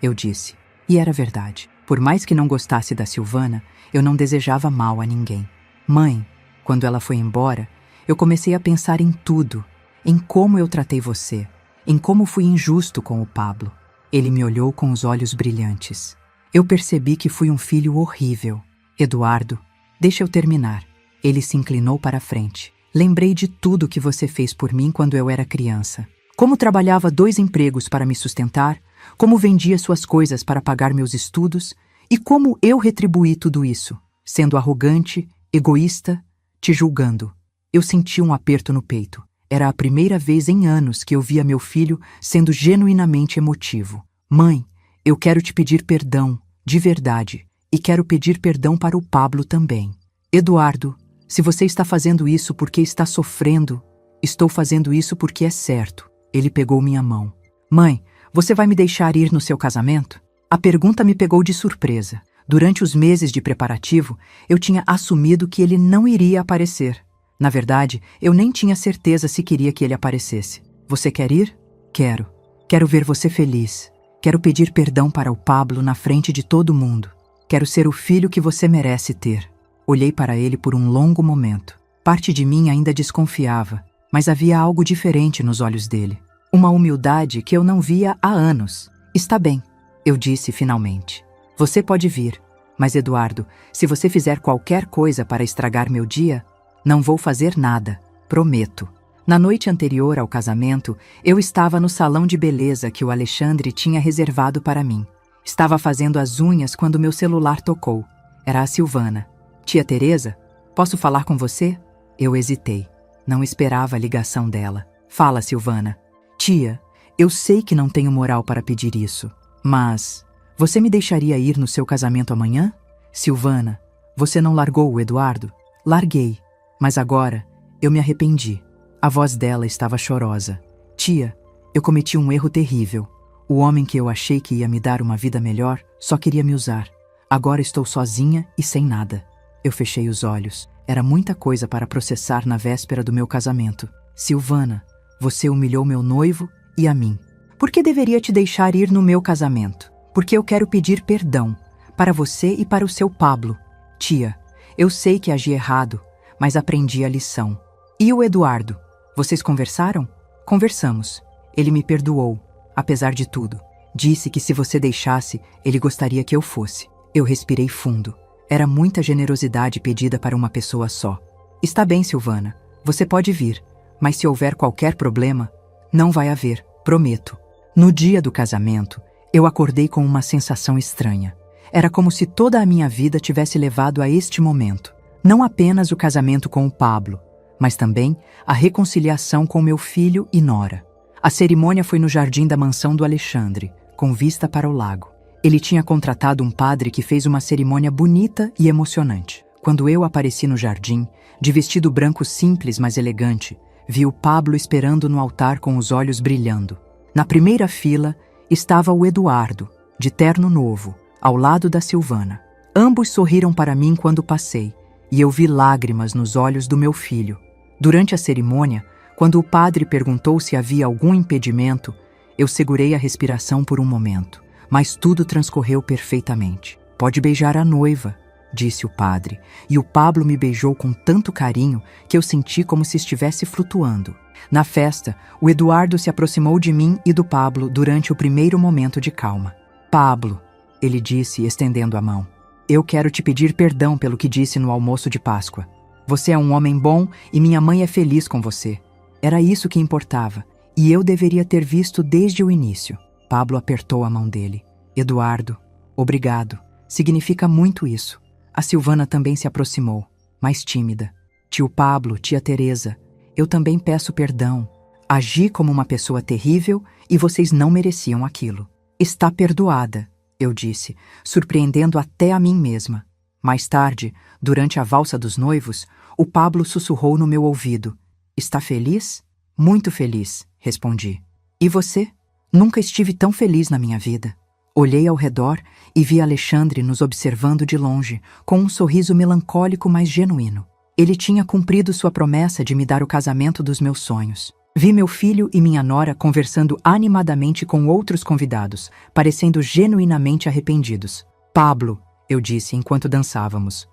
eu disse. E era verdade. Por mais que não gostasse da Silvana, eu não desejava mal a ninguém. Mãe, quando ela foi embora, eu comecei a pensar em tudo, em como eu tratei você, em como fui injusto com o Pablo. Ele me olhou com os olhos brilhantes. Eu percebi que fui um filho horrível. Eduardo, deixa eu terminar. Ele se inclinou para a frente. Lembrei de tudo que você fez por mim quando eu era criança. Como trabalhava 2 empregos para me sustentar, como vendia suas coisas para pagar meus estudos e como eu retribuí tudo isso, sendo arrogante, egoísta, te julgando. Eu senti um aperto no peito. Era a primeira vez em anos que eu via meu filho sendo genuinamente emotivo. Mãe, eu quero te pedir perdão, de verdade, e quero pedir perdão para o Pablo também. Eduardo, se você está fazendo isso porque está sofrendo, estou fazendo isso porque é certo. Ele pegou minha mão. Mãe, você vai me deixar ir no seu casamento? A pergunta me pegou de surpresa. Durante os meses de preparativo, eu tinha assumido que ele não iria aparecer. Na verdade, eu nem tinha certeza se queria que ele aparecesse. Você quer ir? Quero. Quero ver você feliz. Quero pedir perdão para o Pablo na frente de todo mundo. Quero ser o filho que você merece ter. Olhei para ele por um longo momento. Parte de mim ainda desconfiava, mas havia algo diferente nos olhos dele. Uma humildade que eu não via há anos. Está bem, eu disse finalmente. Você pode vir, mas Eduardo, se você fizer qualquer coisa para estragar meu dia, não vou fazer nada, prometo. Na noite anterior ao casamento, eu estava no salão de beleza que o Alexandre tinha reservado para mim. Estava fazendo as unhas quando meu celular tocou. Era a Silvana. Tia Teresa, posso falar com você? Eu hesitei. Não esperava a ligação dela. Fala, Silvana. Tia, eu sei que não tenho moral para pedir isso, mas você me deixaria ir no seu casamento amanhã? Silvana, você não largou o Eduardo? Larguei, mas agora eu me arrependi. A voz dela estava chorosa. Tia, eu cometi um erro terrível. O homem que eu achei que ia me dar uma vida melhor só queria me usar. Agora estou sozinha e sem nada. Eu fechei os olhos. Era muita coisa para processar na véspera do meu casamento. Silvana, você humilhou meu noivo e a mim. Por que deveria te deixar ir no meu casamento? Porque eu quero pedir perdão para você e para o seu Pablo. Tia, eu sei que agi errado, mas aprendi a lição. E o Eduardo? Vocês conversaram? Conversamos. Ele me perdoou, apesar de tudo. Disse que se você deixasse, ele gostaria que eu fosse. Eu respirei fundo. Era muita generosidade pedida para uma pessoa só. Está bem, Silvana. Você pode vir, mas se houver qualquer problema, não vai haver, prometo. No dia do casamento, eu acordei com uma sensação estranha. Era como se toda a minha vida tivesse levado a este momento. Não apenas o casamento com o Pablo, mas também a reconciliação com meu filho e nora. A cerimônia foi no jardim da mansão do Alexandre, com vista para o lago. Ele tinha contratado um padre que fez uma cerimônia bonita e emocionante. Quando eu apareci no jardim, de vestido branco simples, mas elegante, vi o Pablo esperando no altar com os olhos brilhando. Na primeira fila estava o Eduardo, de terno novo, ao lado da Silvana. Ambos sorriram para mim quando passei, e eu vi lágrimas nos olhos do meu filho. Durante a cerimônia, quando o padre perguntou se havia algum impedimento, eu segurei a respiração por um momento, mas tudo transcorreu perfeitamente. Pode beijar a noiva, disse o padre, e o Pablo me beijou com tanto carinho que eu senti como se estivesse flutuando. Na festa, o Eduardo se aproximou de mim e do Pablo durante o primeiro momento de calma. Pablo, ele disse, estendendo a mão, eu quero te pedir perdão pelo que disse no almoço de Páscoa. Você é um homem bom e minha mãe é feliz com você. Era isso que importava, e eu deveria ter visto desde o início. Pablo apertou a mão dele. Eduardo, obrigado. Significa muito isso. A Silvana também se aproximou, mais tímida. Tio Pablo, tia Teresa, eu também peço perdão. Agi como uma pessoa terrível e vocês não mereciam aquilo. Está perdoada, eu disse, surpreendendo até a mim mesma. Mais tarde, durante a valsa dos noivos, o Pablo sussurrou no meu ouvido. Está feliz? Muito feliz, respondi. E você? Nunca estive tão feliz na minha vida. Olhei ao redor e vi Alexandre nos observando de longe, com um sorriso melancólico mas genuíno. Ele tinha cumprido sua promessa de me dar o casamento dos meus sonhos. Vi meu filho e minha nora conversando animadamente com outros convidados, parecendo genuinamente arrependidos. Pablo, eu disse enquanto dançávamos.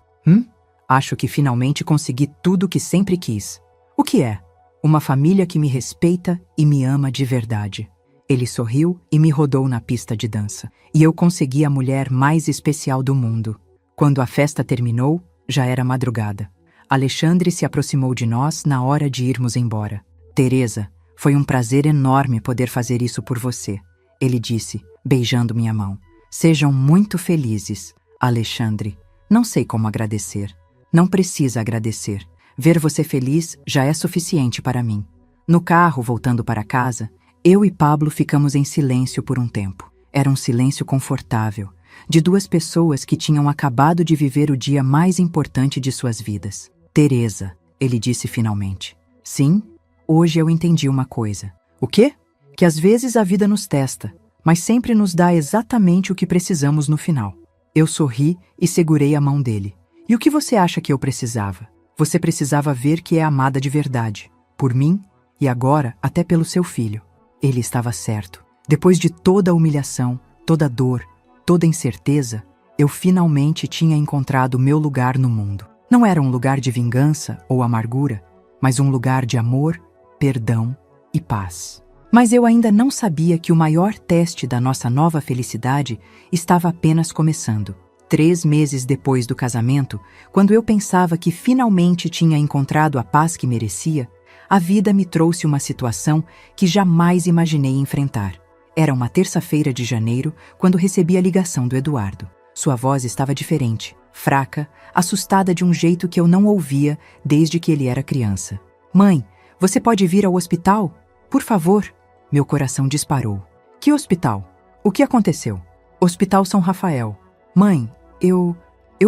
Acho que finalmente consegui tudo o que sempre quis. O que é? Uma família que me respeita e me ama de verdade. Ele sorriu e me rodou na pista de dança. E eu consegui a mulher mais especial do mundo. Quando a festa terminou, já era madrugada. Alexandre se aproximou de nós na hora de irmos embora. Teresa, foi um prazer enorme poder fazer isso por você, ele disse, beijando minha mão. Sejam muito felizes. Alexandre, não sei como agradecer. Não precisa agradecer. Ver você feliz já é suficiente para mim. No carro, voltando para casa, eu e Pablo ficamos em silêncio por um tempo. Era um silêncio confortável, de duas pessoas que tinham acabado de viver o dia mais importante de suas vidas. Teresa, ele disse finalmente. Sim, hoje eu entendi uma coisa. O quê? Que às vezes a vida nos testa, mas sempre nos dá exatamente o que precisamos no final. Eu sorri e segurei a mão dele. E o que você acha que eu precisava? Você precisava ver que é amada de verdade. Por mim e agora até pelo seu filho. Ele estava certo. Depois de toda a humilhação, toda a dor, toda a incerteza, eu finalmente tinha encontrado meu lugar no mundo. Não era um lugar de vingança ou amargura, mas um lugar de amor, perdão e paz. Mas eu ainda não sabia que o maior teste da nossa nova felicidade estava apenas começando. 3 meses depois do casamento, quando eu pensava que finalmente tinha encontrado a paz que merecia, a vida me trouxe uma situação que jamais imaginei enfrentar. Era uma terça-feira de janeiro, quando recebi a ligação do Eduardo. Sua voz estava diferente, fraca, assustada de um jeito que eu não ouvia desde que ele era criança. Mãe, você pode vir ao hospital? Por favor. Meu coração disparou. Que hospital? O que aconteceu? Hospital São Rafael. Mãe, eu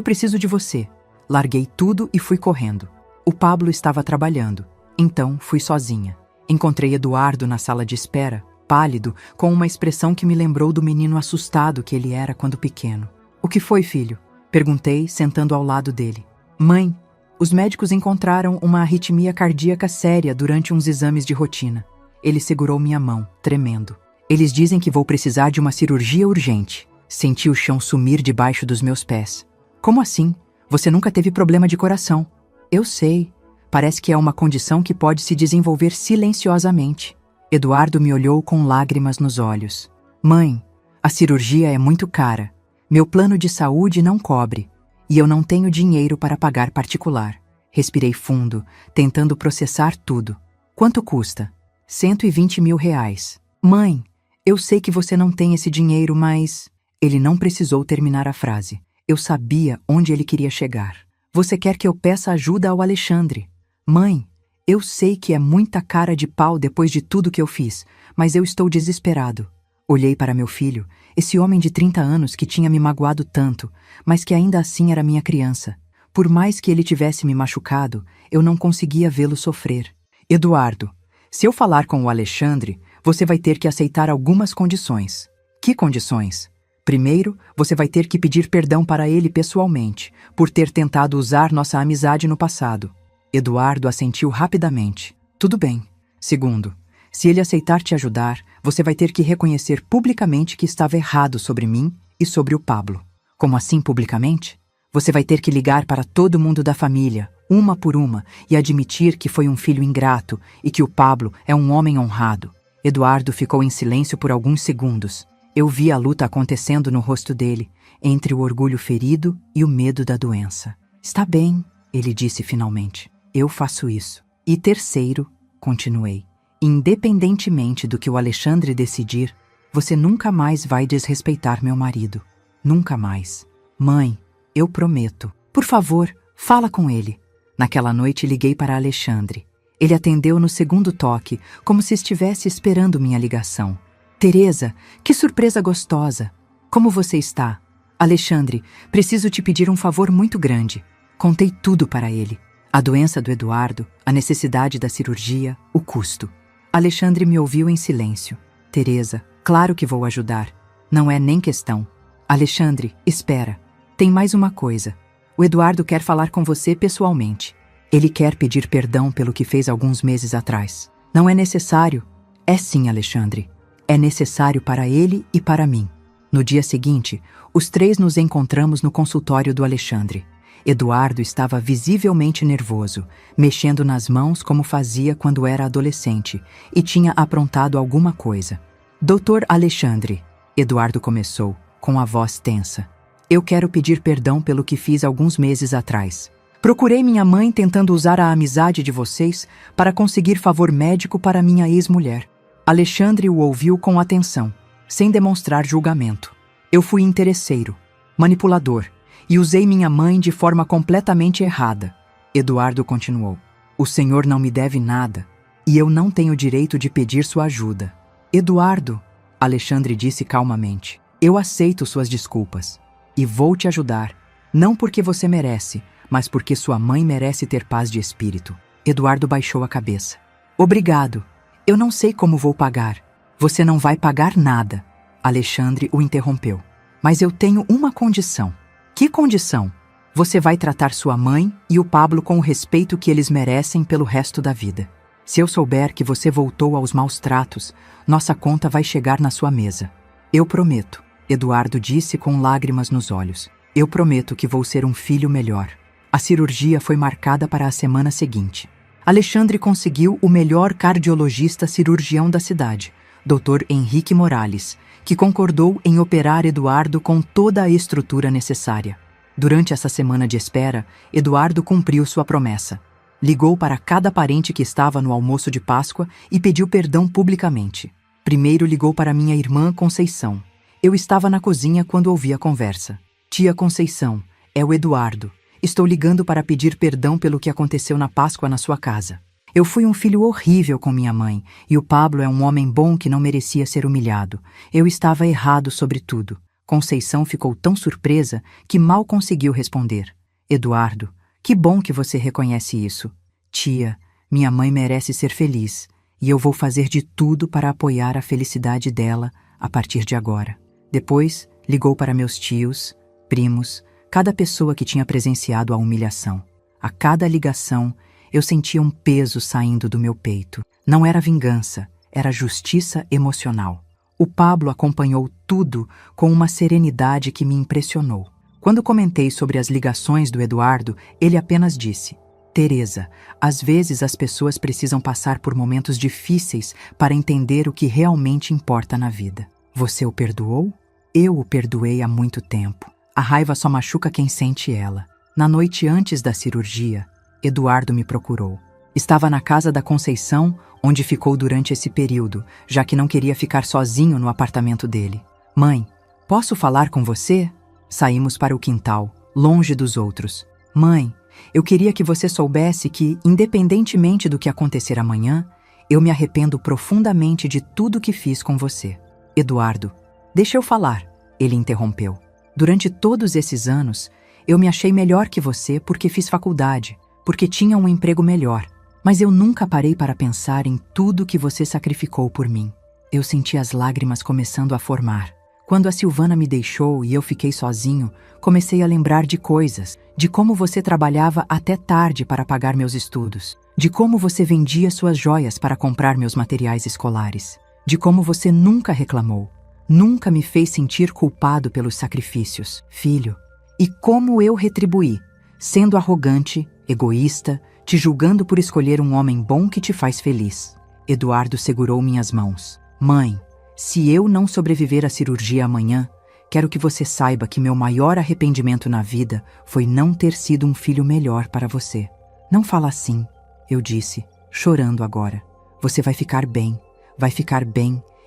preciso de você. Larguei tudo e fui correndo. O Pablo estava trabalhando, então fui sozinha. Encontrei Eduardo na sala de espera, pálido, com uma expressão que me lembrou do menino assustado que ele era quando pequeno. O que foi, filho? Perguntei, sentando ao lado dele. Mãe, os médicos encontraram uma arritmia cardíaca séria durante uns exames de rotina. Ele segurou minha mão, tremendo. Eles dizem que vou precisar de uma cirurgia urgente. Senti o chão sumir debaixo dos meus pés. Como assim? Você nunca teve problema de coração. Eu sei. Parece que é uma condição que pode se desenvolver silenciosamente. Eduardo me olhou com lágrimas nos olhos. Mãe, a cirurgia é muito cara. Meu plano de saúde não cobre. E eu não tenho dinheiro para pagar particular. Respirei fundo, tentando processar tudo. Quanto custa? 120 mil reais. Mãe, eu sei que você não tem esse dinheiro, mas... Ele não precisou terminar a frase. Eu sabia onde ele queria chegar. Você quer que eu peça ajuda ao Alexandre? Mãe, eu sei que é muita cara de pau depois de tudo que eu fiz, mas eu estou desesperado. Olhei para meu filho, esse homem de 30 anos que tinha me magoado tanto, mas que ainda assim era minha criança. Por mais que ele tivesse me machucado, eu não conseguia vê-lo sofrer. Eduardo, se eu falar com o Alexandre, você vai ter que aceitar algumas condições. Que condições? Primeiro, você vai ter que pedir perdão para ele pessoalmente, por ter tentado usar nossa amizade no passado. Eduardo assentiu rapidamente. Tudo bem. Segundo, se ele aceitar te ajudar, você vai ter que reconhecer publicamente que estava errado sobre mim e sobre o Pablo. Como assim publicamente? Você vai ter que ligar para todo mundo da família, uma por uma, e admitir que foi um filho ingrato e que o Pablo é um homem honrado. Eduardo ficou em silêncio por alguns segundos. Eu vi a luta acontecendo no rosto dele, entre o orgulho ferido e o medo da doença. Está bem, ele disse finalmente. Eu faço isso. E terceiro, continuei. Independentemente do que o Alexandre decidir, você nunca mais vai desrespeitar meu marido. Nunca mais. Mãe, eu prometo. Por favor, fala com ele. Naquela noite liguei para Alexandre. Ele atendeu no segundo toque, como se estivesse esperando minha ligação. Teresa, que surpresa gostosa! Como você está? Alexandre, preciso te pedir um favor muito grande. Contei tudo para ele. A doença do Eduardo, a necessidade da cirurgia, o custo. Alexandre me ouviu em silêncio. Teresa, claro que vou ajudar. Não é nem questão. Alexandre, espera. Tem mais uma coisa. O Eduardo quer falar com você pessoalmente. Ele quer pedir perdão pelo que fez alguns meses atrás. Não é necessário. É sim, Alexandre. É necessário para ele e para mim. No dia seguinte, os três nos encontramos no consultório do Alexandre. Eduardo estava visivelmente nervoso, mexendo nas mãos como fazia quando era adolescente, e tinha aprontado alguma coisa. Doutor Alexandre, Eduardo começou, com a voz tensa. Eu quero pedir perdão pelo que fiz alguns meses atrás. Procurei minha mãe tentando usar a amizade de vocês para conseguir favor médico para minha ex-mulher. Alexandre o ouviu com atenção, sem demonstrar julgamento. Eu fui interesseiro, manipulador, e usei minha mãe de forma completamente errada. Eduardo continuou. O senhor não me deve nada, e eu não tenho direito de pedir sua ajuda. Eduardo, Alexandre disse calmamente, eu aceito suas desculpas, e vou te ajudar, não porque você merece, mas porque sua mãe merece ter paz de espírito. Eduardo baixou a cabeça. Obrigado. Eu não sei como vou pagar. Você não vai pagar nada. Alexandre o interrompeu. Mas eu tenho uma condição. Que condição? Você vai tratar sua mãe e o Pablo com o respeito que eles merecem pelo resto da vida. Se eu souber que você voltou aos maus tratos, nossa conta vai chegar na sua mesa. Eu prometo, Eduardo disse com lágrimas nos olhos. Eu prometo que vou ser um filho melhor. A cirurgia foi marcada para a semana seguinte. Alexandre conseguiu o melhor cardiologista cirurgião da cidade, Dr. Henrique Morales, que concordou em operar Eduardo com toda a estrutura necessária. Durante essa semana de espera, Eduardo cumpriu sua promessa. Ligou para cada parente que estava no almoço de Páscoa e pediu perdão publicamente. Primeiro ligou para minha irmã Conceição. Eu estava na cozinha quando ouvi a conversa. Tia Conceição, é o Eduardo. Estou ligando para pedir perdão pelo que aconteceu na Páscoa na sua casa. Eu fui um filho horrível com minha mãe, e o Pablo é um homem bom que não merecia ser humilhado. Eu estava errado sobre tudo. Conceição ficou tão surpresa que mal conseguiu responder. Eduardo, que bom que você reconhece isso. Tia, minha mãe merece ser feliz, e eu vou fazer de tudo para apoiar a felicidade dela a partir de agora. Depois, ligou para meus tios, primos, cada pessoa que tinha presenciado a humilhação. A cada ligação, eu sentia um peso saindo do meu peito. Não era vingança, era justiça emocional. O Pablo acompanhou tudo com uma serenidade que me impressionou. Quando comentei sobre as ligações do Eduardo, ele apenas disse: Teresa, às vezes as pessoas precisam passar por momentos difíceis para entender o que realmente importa na vida. Você o perdoou? Eu o perdoei há muito tempo. A raiva só machuca quem sente ela. Na noite antes da cirurgia, Eduardo me procurou. Estava na casa da Conceição, onde ficou durante esse período, já que não queria ficar sozinho no apartamento dele. Mãe, posso falar com você? Saímos para o quintal, longe dos outros. Mãe, eu queria que você soubesse que, independentemente do que acontecer amanhã, eu me arrependo profundamente de tudo que fiz com você. Eduardo, deixa eu falar, ele interrompeu. Durante todos esses anos, eu me achei melhor que você porque fiz faculdade, porque tinha um emprego melhor. Mas eu nunca parei para pensar em tudo que você sacrificou por mim. Eu senti as lágrimas começando a formar. Quando a Silvana me deixou e eu fiquei sozinho, comecei a lembrar de coisas, de como você trabalhava até tarde para pagar meus estudos, de como você vendia suas joias para comprar meus materiais escolares, de como você nunca reclamou, nunca me fez sentir culpado pelos sacrifícios, filho, e como eu retribuí, sendo arrogante, egoísta, te julgando por escolher um homem bom que te faz feliz. Eduardo segurou minhas mãos. Mãe, se eu não sobreviver à cirurgia amanhã, quero que você saiba que meu maior arrependimento na vida foi não ter sido um filho melhor para você. Não fala assim, eu disse, chorando agora. Você vai ficar bem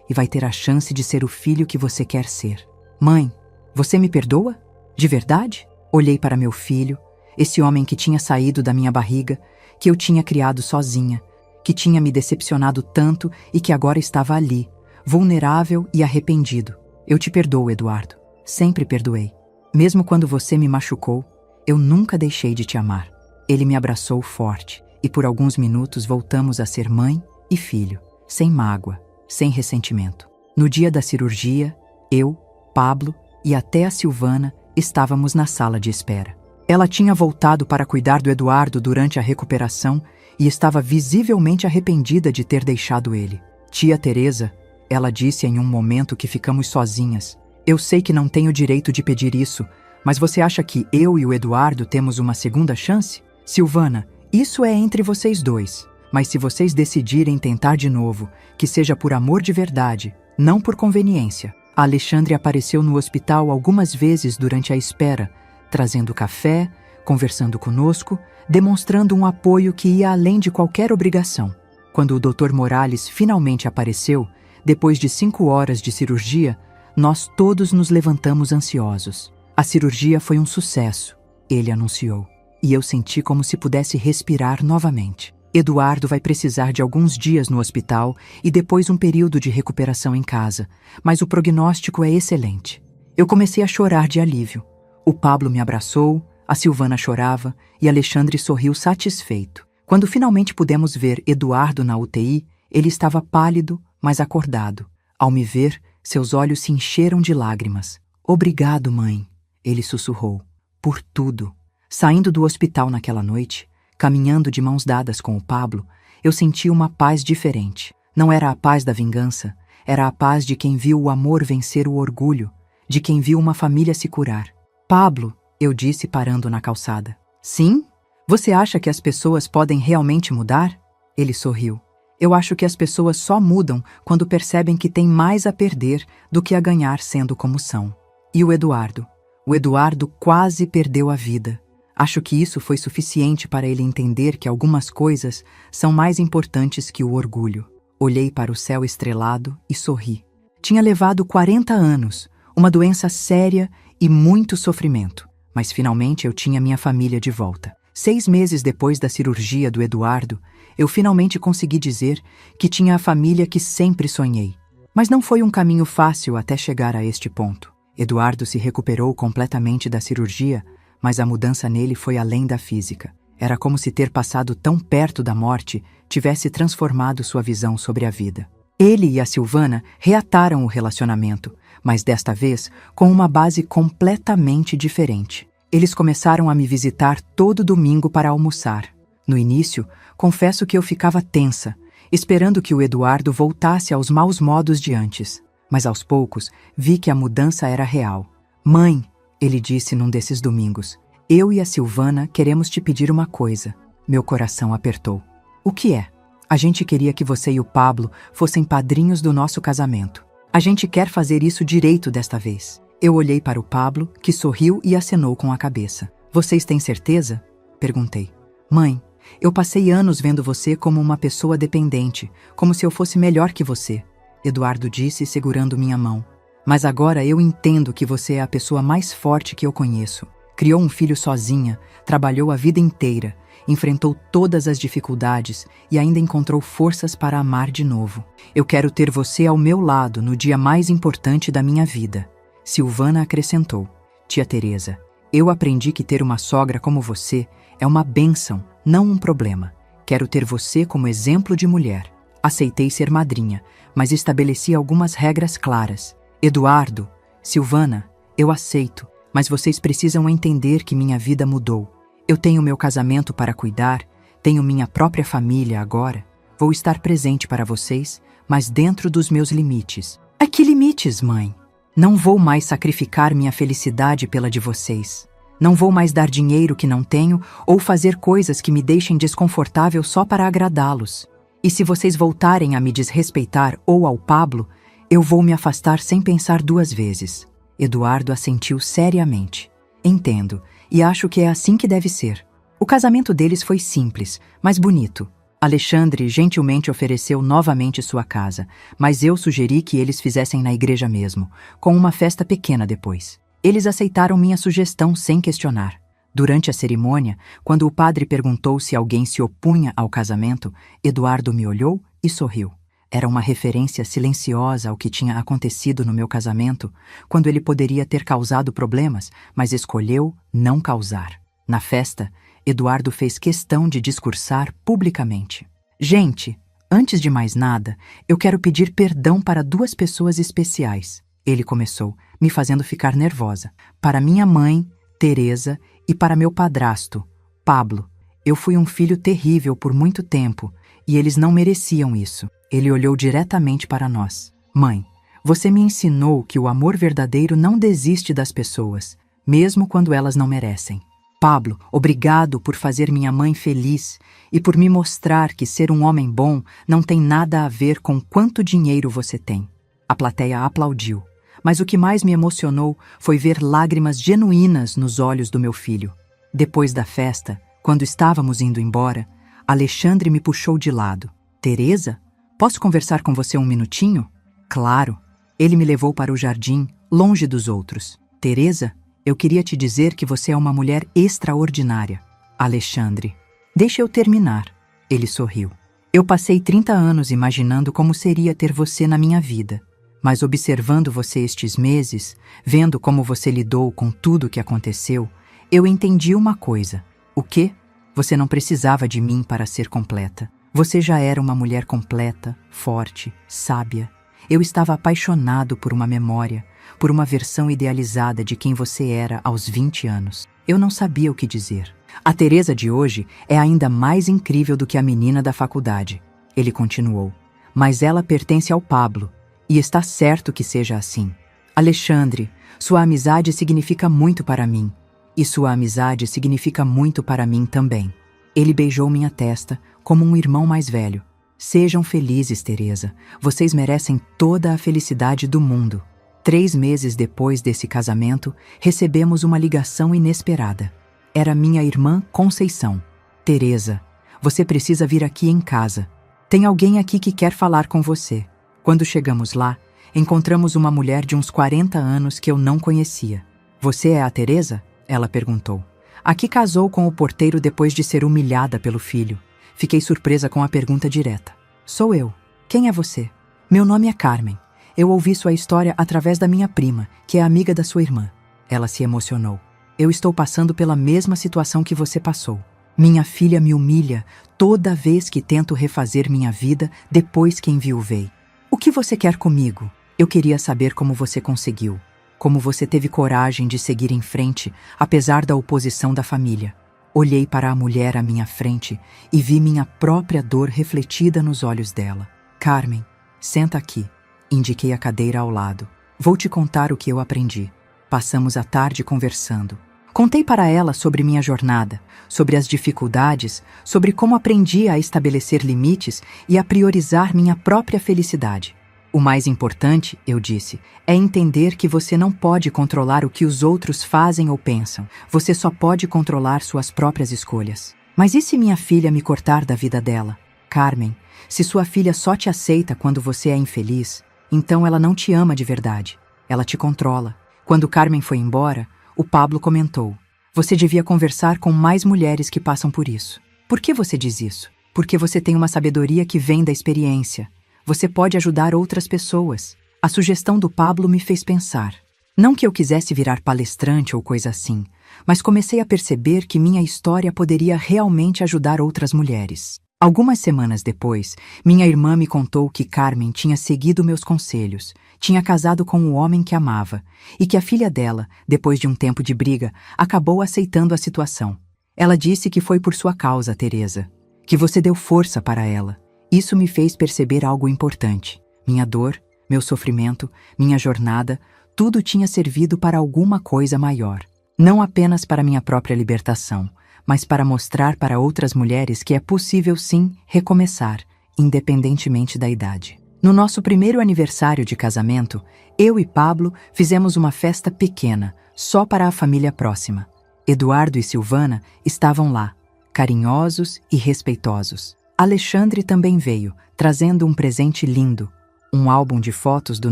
e vai ter a chance de ser o filho que você quer ser. Mãe, você me perdoa? De verdade? Olhei para meu filho, esse homem que tinha saído da minha barriga, que eu tinha criado sozinha, que tinha me decepcionado tanto e que agora estava ali, vulnerável e arrependido. Eu te perdoo, Eduardo. Sempre perdoei. Mesmo quando você me machucou, eu nunca deixei de te amar. Ele me abraçou forte e por alguns minutos voltamos a ser mãe e filho, sem mágoa, sem ressentimento. No dia da cirurgia, eu, Pablo e até a Silvana estávamos na sala de espera. Ela tinha voltado para cuidar do Eduardo durante a recuperação e estava visivelmente arrependida de ter deixado ele. Tia Teresa, ela disse em um momento que ficamos sozinhas. Eu sei que não tenho direito de pedir isso, mas você acha que eu e o Eduardo temos uma segunda chance? Silvana, isso é entre vocês dois, mas se vocês decidirem tentar de novo, que seja por amor de verdade, não por conveniência. A Alexandre apareceu no hospital algumas vezes durante a espera, trazendo café, conversando conosco, demonstrando um apoio que ia além de qualquer obrigação. Quando o Dr. Morales finalmente apareceu, depois de 5 horas de cirurgia, nós todos nos levantamos ansiosos. A cirurgia foi um sucesso, ele anunciou, e eu senti como se pudesse respirar novamente. Eduardo vai precisar de alguns dias no hospital e depois um período de recuperação em casa, mas o prognóstico é excelente. Eu comecei a chorar de alívio. O Pablo me abraçou, a Silvana chorava e Alexandre sorriu satisfeito. Quando finalmente pudemos ver Eduardo na UTI, ele estava pálido, mas acordado. Ao me ver, seus olhos se encheram de lágrimas. Obrigado, mãe, ele sussurrou, por tudo. Saindo do hospital naquela noite, caminhando de mãos dadas com o Pablo, eu senti uma paz diferente. Não era a paz da vingança, era a paz de quem viu o amor vencer o orgulho, de quem viu uma família se curar. Pablo, eu disse parando na calçada. Sim? Você acha que as pessoas podem realmente mudar? Ele sorriu. Eu acho que as pessoas só mudam quando percebem que têm mais a perder do que a ganhar sendo como são. E o Eduardo? O Eduardo quase perdeu a vida. Acho que isso foi suficiente para ele entender que algumas coisas são mais importantes que o orgulho. Olhei para o céu estrelado e sorri. Tinha levado 40 anos, uma doença séria e muito sofrimento. Mas finalmente eu tinha minha família de volta. 6 meses depois da cirurgia do Eduardo, eu finalmente consegui dizer que tinha a família que sempre sonhei. Mas não foi um caminho fácil até chegar a este ponto. Eduardo se recuperou completamente da cirurgia, mas a mudança nele foi além da física. Era como se ter passado tão perto da morte tivesse transformado sua visão sobre a vida. Ele e a Silvana reataram o relacionamento, mas desta vez com uma base completamente diferente. Eles começaram a me visitar todo domingo para almoçar. No início, confesso que eu ficava tensa, esperando que o Eduardo voltasse aos maus modos de antes. Mas aos poucos, vi que a mudança era real. Mãe, ele disse num desses domingos, eu e a Silvana queremos te pedir uma coisa. Meu coração apertou. O que é? A gente queria que você e o Pablo fossem padrinhos do nosso casamento. A gente quer fazer isso direito desta vez. Eu olhei para o Pablo, que sorriu e acenou com a cabeça. Vocês têm certeza? Perguntei. Mãe, eu passei anos vendo você como uma pessoa dependente, como se eu fosse melhor que você. Eduardo disse, segurando minha mão. Mas agora eu entendo que você é a pessoa mais forte que eu conheço. Criou um filho sozinha, trabalhou a vida inteira, enfrentou todas as dificuldades e ainda encontrou forças para amar de novo. Eu quero ter você ao meu lado no dia mais importante da minha vida. Silvana acrescentou. Tia Teresa, eu aprendi que ter uma sogra como você é uma bênção, não um problema. Quero ter você como exemplo de mulher. Aceitei ser madrinha, mas estabeleci algumas regras claras. Eduardo, Silvana, eu aceito, mas vocês precisam entender que minha vida mudou. Eu tenho meu casamento para cuidar, tenho minha própria família agora. Vou estar presente para vocês, mas dentro dos meus limites. A que limites, mãe? Não vou mais sacrificar minha felicidade pela de vocês. Não vou mais dar dinheiro que não tenho ou fazer coisas que me deixem desconfortável só para agradá-los. E se vocês voltarem a me desrespeitar ou ao Pablo, eu vou me afastar sem pensar 2 vezes. Eduardo assentiu seriamente. Entendo, e acho que é assim que deve ser. O casamento deles foi simples, mas bonito. Alexandre gentilmente ofereceu novamente sua casa, mas eu sugeri que eles fizessem na igreja mesmo, com uma festa pequena depois. Eles aceitaram minha sugestão sem questionar. Durante a cerimônia, quando o padre perguntou se alguém se opunha ao casamento, Eduardo me olhou e sorriu. Era uma referência silenciosa ao que tinha acontecido no meu casamento, quando ele poderia ter causado problemas, mas escolheu não causar. Na festa, Eduardo fez questão de discursar publicamente. Gente, antes de mais nada, eu quero pedir perdão para 2 pessoas especiais. Ele começou, me fazendo ficar nervosa. Para minha mãe, Teresa, e para meu padrasto, Pablo. Eu fui um filho terrível por muito tempo, e eles não mereciam isso. Ele olhou diretamente para nós. Mãe, você me ensinou que o amor verdadeiro não desiste das pessoas, mesmo quando elas não merecem. Pablo, obrigado por fazer minha mãe feliz e por me mostrar que ser um homem bom não tem nada a ver com quanto dinheiro você tem. A plateia aplaudiu, mas o que mais me emocionou foi ver lágrimas genuínas nos olhos do meu filho. Depois da festa, quando estávamos indo embora, Alexandre me puxou de lado. Teresa, posso conversar com você um minutinho? Claro. Ele me levou para o jardim, longe dos outros. Teresa, eu queria te dizer que você é uma mulher extraordinária. Alexandre, deixa eu terminar. Ele sorriu. Eu passei 30 anos imaginando como seria ter você na minha vida. Mas observando você estes meses, vendo como você lidou com tudo o que aconteceu, eu entendi uma coisa. O quê? Você não precisava de mim para ser completa. Você já era uma mulher completa, forte, sábia. Eu estava apaixonado por uma memória, por uma versão idealizada de quem você era aos 20 anos. Eu não sabia o que dizer. A Teresa de hoje é ainda mais incrível do que a menina da faculdade. Ele continuou. Mas ela pertence ao Pablo, e está certo que seja assim. Alexandre, sua amizade significa muito para mim. E sua amizade significa muito para mim também. Ele beijou minha testa, como um irmão mais velho. Sejam felizes, Teresa. Vocês merecem toda a felicidade do mundo. 3 meses depois desse casamento, recebemos uma ligação inesperada. Era minha irmã Conceição. Teresa, você precisa vir aqui em casa. Tem alguém aqui que quer falar com você. Quando chegamos lá, encontramos uma mulher de uns 40 anos que eu não conhecia. Você é a Teresa? Ela perguntou. A que casou com o porteiro depois de ser humilhada pelo filho. Fiquei surpresa com a pergunta direta. Sou eu. Quem é você? Meu nome é Carmen. Eu ouvi sua história através da minha prima, que é amiga da sua irmã. Ela se emocionou. Eu estou passando pela mesma situação que você passou. Minha filha me humilha toda vez que tento refazer minha vida depois que enviuvei. O que você quer comigo? Eu queria saber como você conseguiu. Como você teve coragem de seguir em frente, apesar da oposição da família. Olhei para a mulher à minha frente e vi minha própria dor refletida nos olhos dela. Carmen, senta aqui. Indiquei a cadeira ao lado. Vou te contar o que eu aprendi. Passamos a tarde conversando. Contei para ela sobre minha jornada, sobre as dificuldades, sobre como aprendi a estabelecer limites e a priorizar minha própria felicidade. O mais importante, eu disse, é entender que você não pode controlar o que os outros fazem ou pensam. Você só pode controlar suas próprias escolhas. Mas e se minha filha me cortar da vida dela? Carmen, se sua filha só te aceita quando você é infeliz, então ela não te ama de verdade. Ela te controla. Quando Carmen foi embora, o Pablo comentou. Você devia conversar com mais mulheres que passam por isso. Por que você diz isso? Porque você tem uma sabedoria que vem da experiência. Você pode ajudar outras pessoas. A sugestão do Pablo me fez pensar. Não que eu quisesse virar palestrante ou coisa assim, mas comecei a perceber que minha história poderia realmente ajudar outras mulheres. Algumas semanas depois, minha irmã me contou que Carmen tinha seguido meus conselhos, tinha casado com o homem que amava, e que a filha dela, depois de um tempo de briga, acabou aceitando a situação. Ela disse que foi por sua causa, Teresa, que você deu força para ela. Isso me fez perceber algo importante. Minha dor, meu sofrimento, minha jornada, tudo tinha servido para alguma coisa maior. Não apenas para minha própria libertação, mas para mostrar para outras mulheres que é possível sim recomeçar, independentemente da idade. No nosso primeiro aniversário de casamento, eu e Pablo fizemos uma festa pequena, só para a família próxima. Eduardo e Silvana estavam lá, carinhosos e respeitosos. Alexandre também veio, trazendo um presente lindo, um álbum de fotos do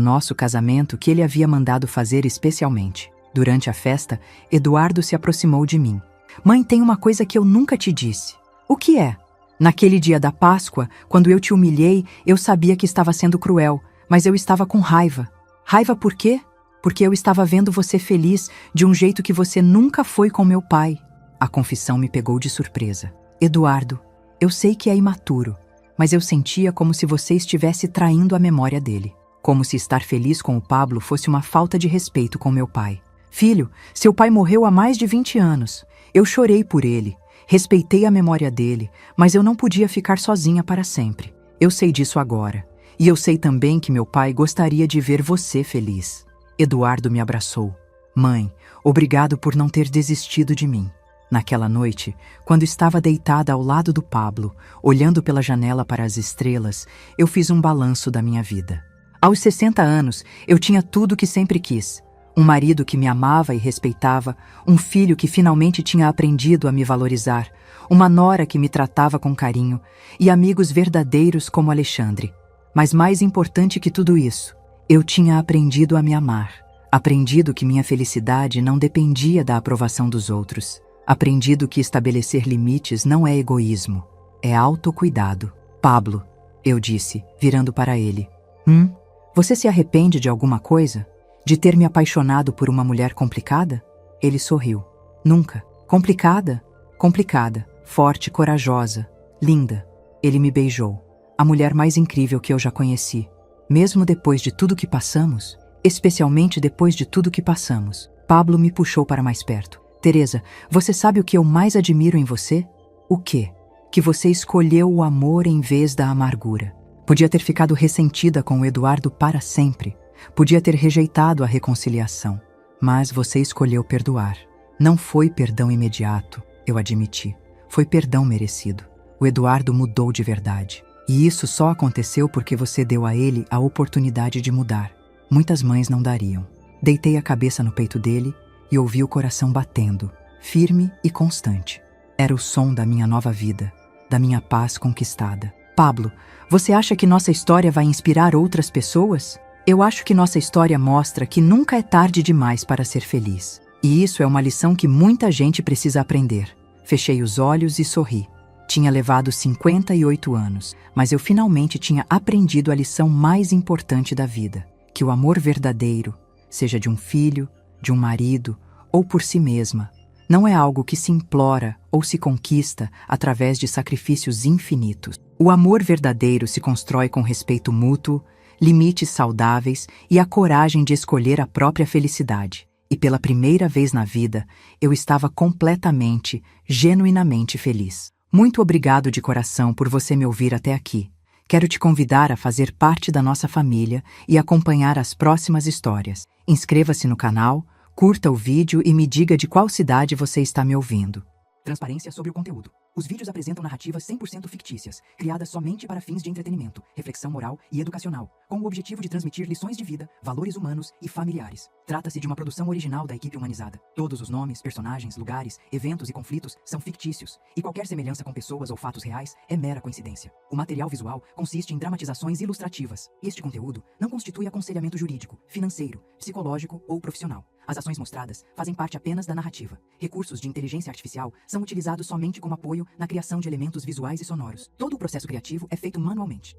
nosso casamento que ele havia mandado fazer especialmente. Durante a festa, Eduardo se aproximou de mim. Mãe, tem uma coisa que eu nunca te disse. O que é? Naquele dia da Páscoa, quando eu te humilhei, eu sabia que estava sendo cruel, mas eu estava com raiva. Raiva por quê? Porque eu estava vendo você feliz de um jeito que você nunca foi com meu pai. A confissão me pegou de surpresa. Eduardo, eu sei que é imaturo, mas eu sentia como se você estivesse traindo a memória dele. Como se estar feliz com o Pablo fosse uma falta de respeito com meu pai. Filho, seu pai morreu há mais de 20 anos. Eu chorei por ele, respeitei a memória dele, mas eu não podia ficar sozinha para sempre. Eu sei disso agora. E eu sei também que meu pai gostaria de ver você feliz. Eduardo me abraçou. Mãe, obrigado por não ter desistido de mim. Naquela noite, quando estava deitada ao lado do Pablo, olhando pela janela para as estrelas, eu fiz um balanço da minha vida. Aos 60 anos, eu tinha tudo o que sempre quis. Um marido que me amava e respeitava, um filho que finalmente tinha aprendido a me valorizar, uma nora que me tratava com carinho e amigos verdadeiros como Alexandre. Mas mais importante que tudo isso, eu tinha aprendido a me amar. Aprendido que minha felicidade não dependia da aprovação dos outros. Aprendido que estabelecer limites não é egoísmo, é autocuidado. Pablo, eu disse, virando para ele. Você se arrepende de alguma coisa? De ter me apaixonado por uma mulher complicada? Ele sorriu. Nunca. Complicada? Complicada. Forte, corajosa. Linda. Ele me beijou. A mulher mais incrível que eu já conheci. Mesmo depois de tudo que passamos, especialmente depois de tudo que passamos. Pablo me puxou para mais perto. Teresa, você sabe o que eu mais admiro em você? O quê? Que você escolheu o amor em vez da amargura. Podia ter ficado ressentida com o Eduardo para sempre. Podia ter rejeitado a reconciliação. Mas você escolheu perdoar. Não foi perdão imediato, eu admiti. Foi perdão merecido. O Eduardo mudou de verdade. E isso só aconteceu porque você deu a ele a oportunidade de mudar. Muitas mães não dariam. Deitei a cabeça no peito dele e ouvi o coração batendo, firme e constante. Era o som da minha nova vida, da minha paz conquistada. Pablo, você acha que nossa história vai inspirar outras pessoas? Eu acho que nossa história mostra que nunca é tarde demais para ser feliz. E isso é uma lição que muita gente precisa aprender. Fechei os olhos e sorri. Tinha levado 58 anos, mas eu finalmente tinha aprendido a lição mais importante da vida, que o amor verdadeiro, seja de um filho, de um marido ou por si mesma, não é algo que se implora ou se conquista através de sacrifícios infinitos. O amor verdadeiro se constrói com respeito mútuo, limites saudáveis e a coragem de escolher a própria felicidade. E pela primeira vez na vida, eu estava completamente, genuinamente feliz. Muito obrigado de coração por você me ouvir até aqui. Quero te convidar a fazer parte da nossa família e acompanhar as próximas histórias. Inscreva-se no canal, curta o vídeo e me diga de qual cidade você está me ouvindo. Transparência sobre o conteúdo. Os vídeos apresentam narrativas 100% fictícias, criadas somente para fins de entretenimento, reflexão moral e educacional, com o objetivo de transmitir lições de vida, valores humanos e familiares. Trata-se de uma produção original da equipe humanizada. Todos os nomes, personagens, lugares, eventos e conflitos são fictícios, e qualquer semelhança com pessoas ou fatos reais é mera coincidência. O material visual consiste em dramatizações ilustrativas. Este conteúdo não constitui aconselhamento jurídico, financeiro, psicológico ou profissional. As ações mostradas fazem parte apenas da narrativa. Recursos de inteligência artificial são utilizados somente como apoio na criação de elementos visuais e sonoros. Todo o processo criativo é feito manualmente.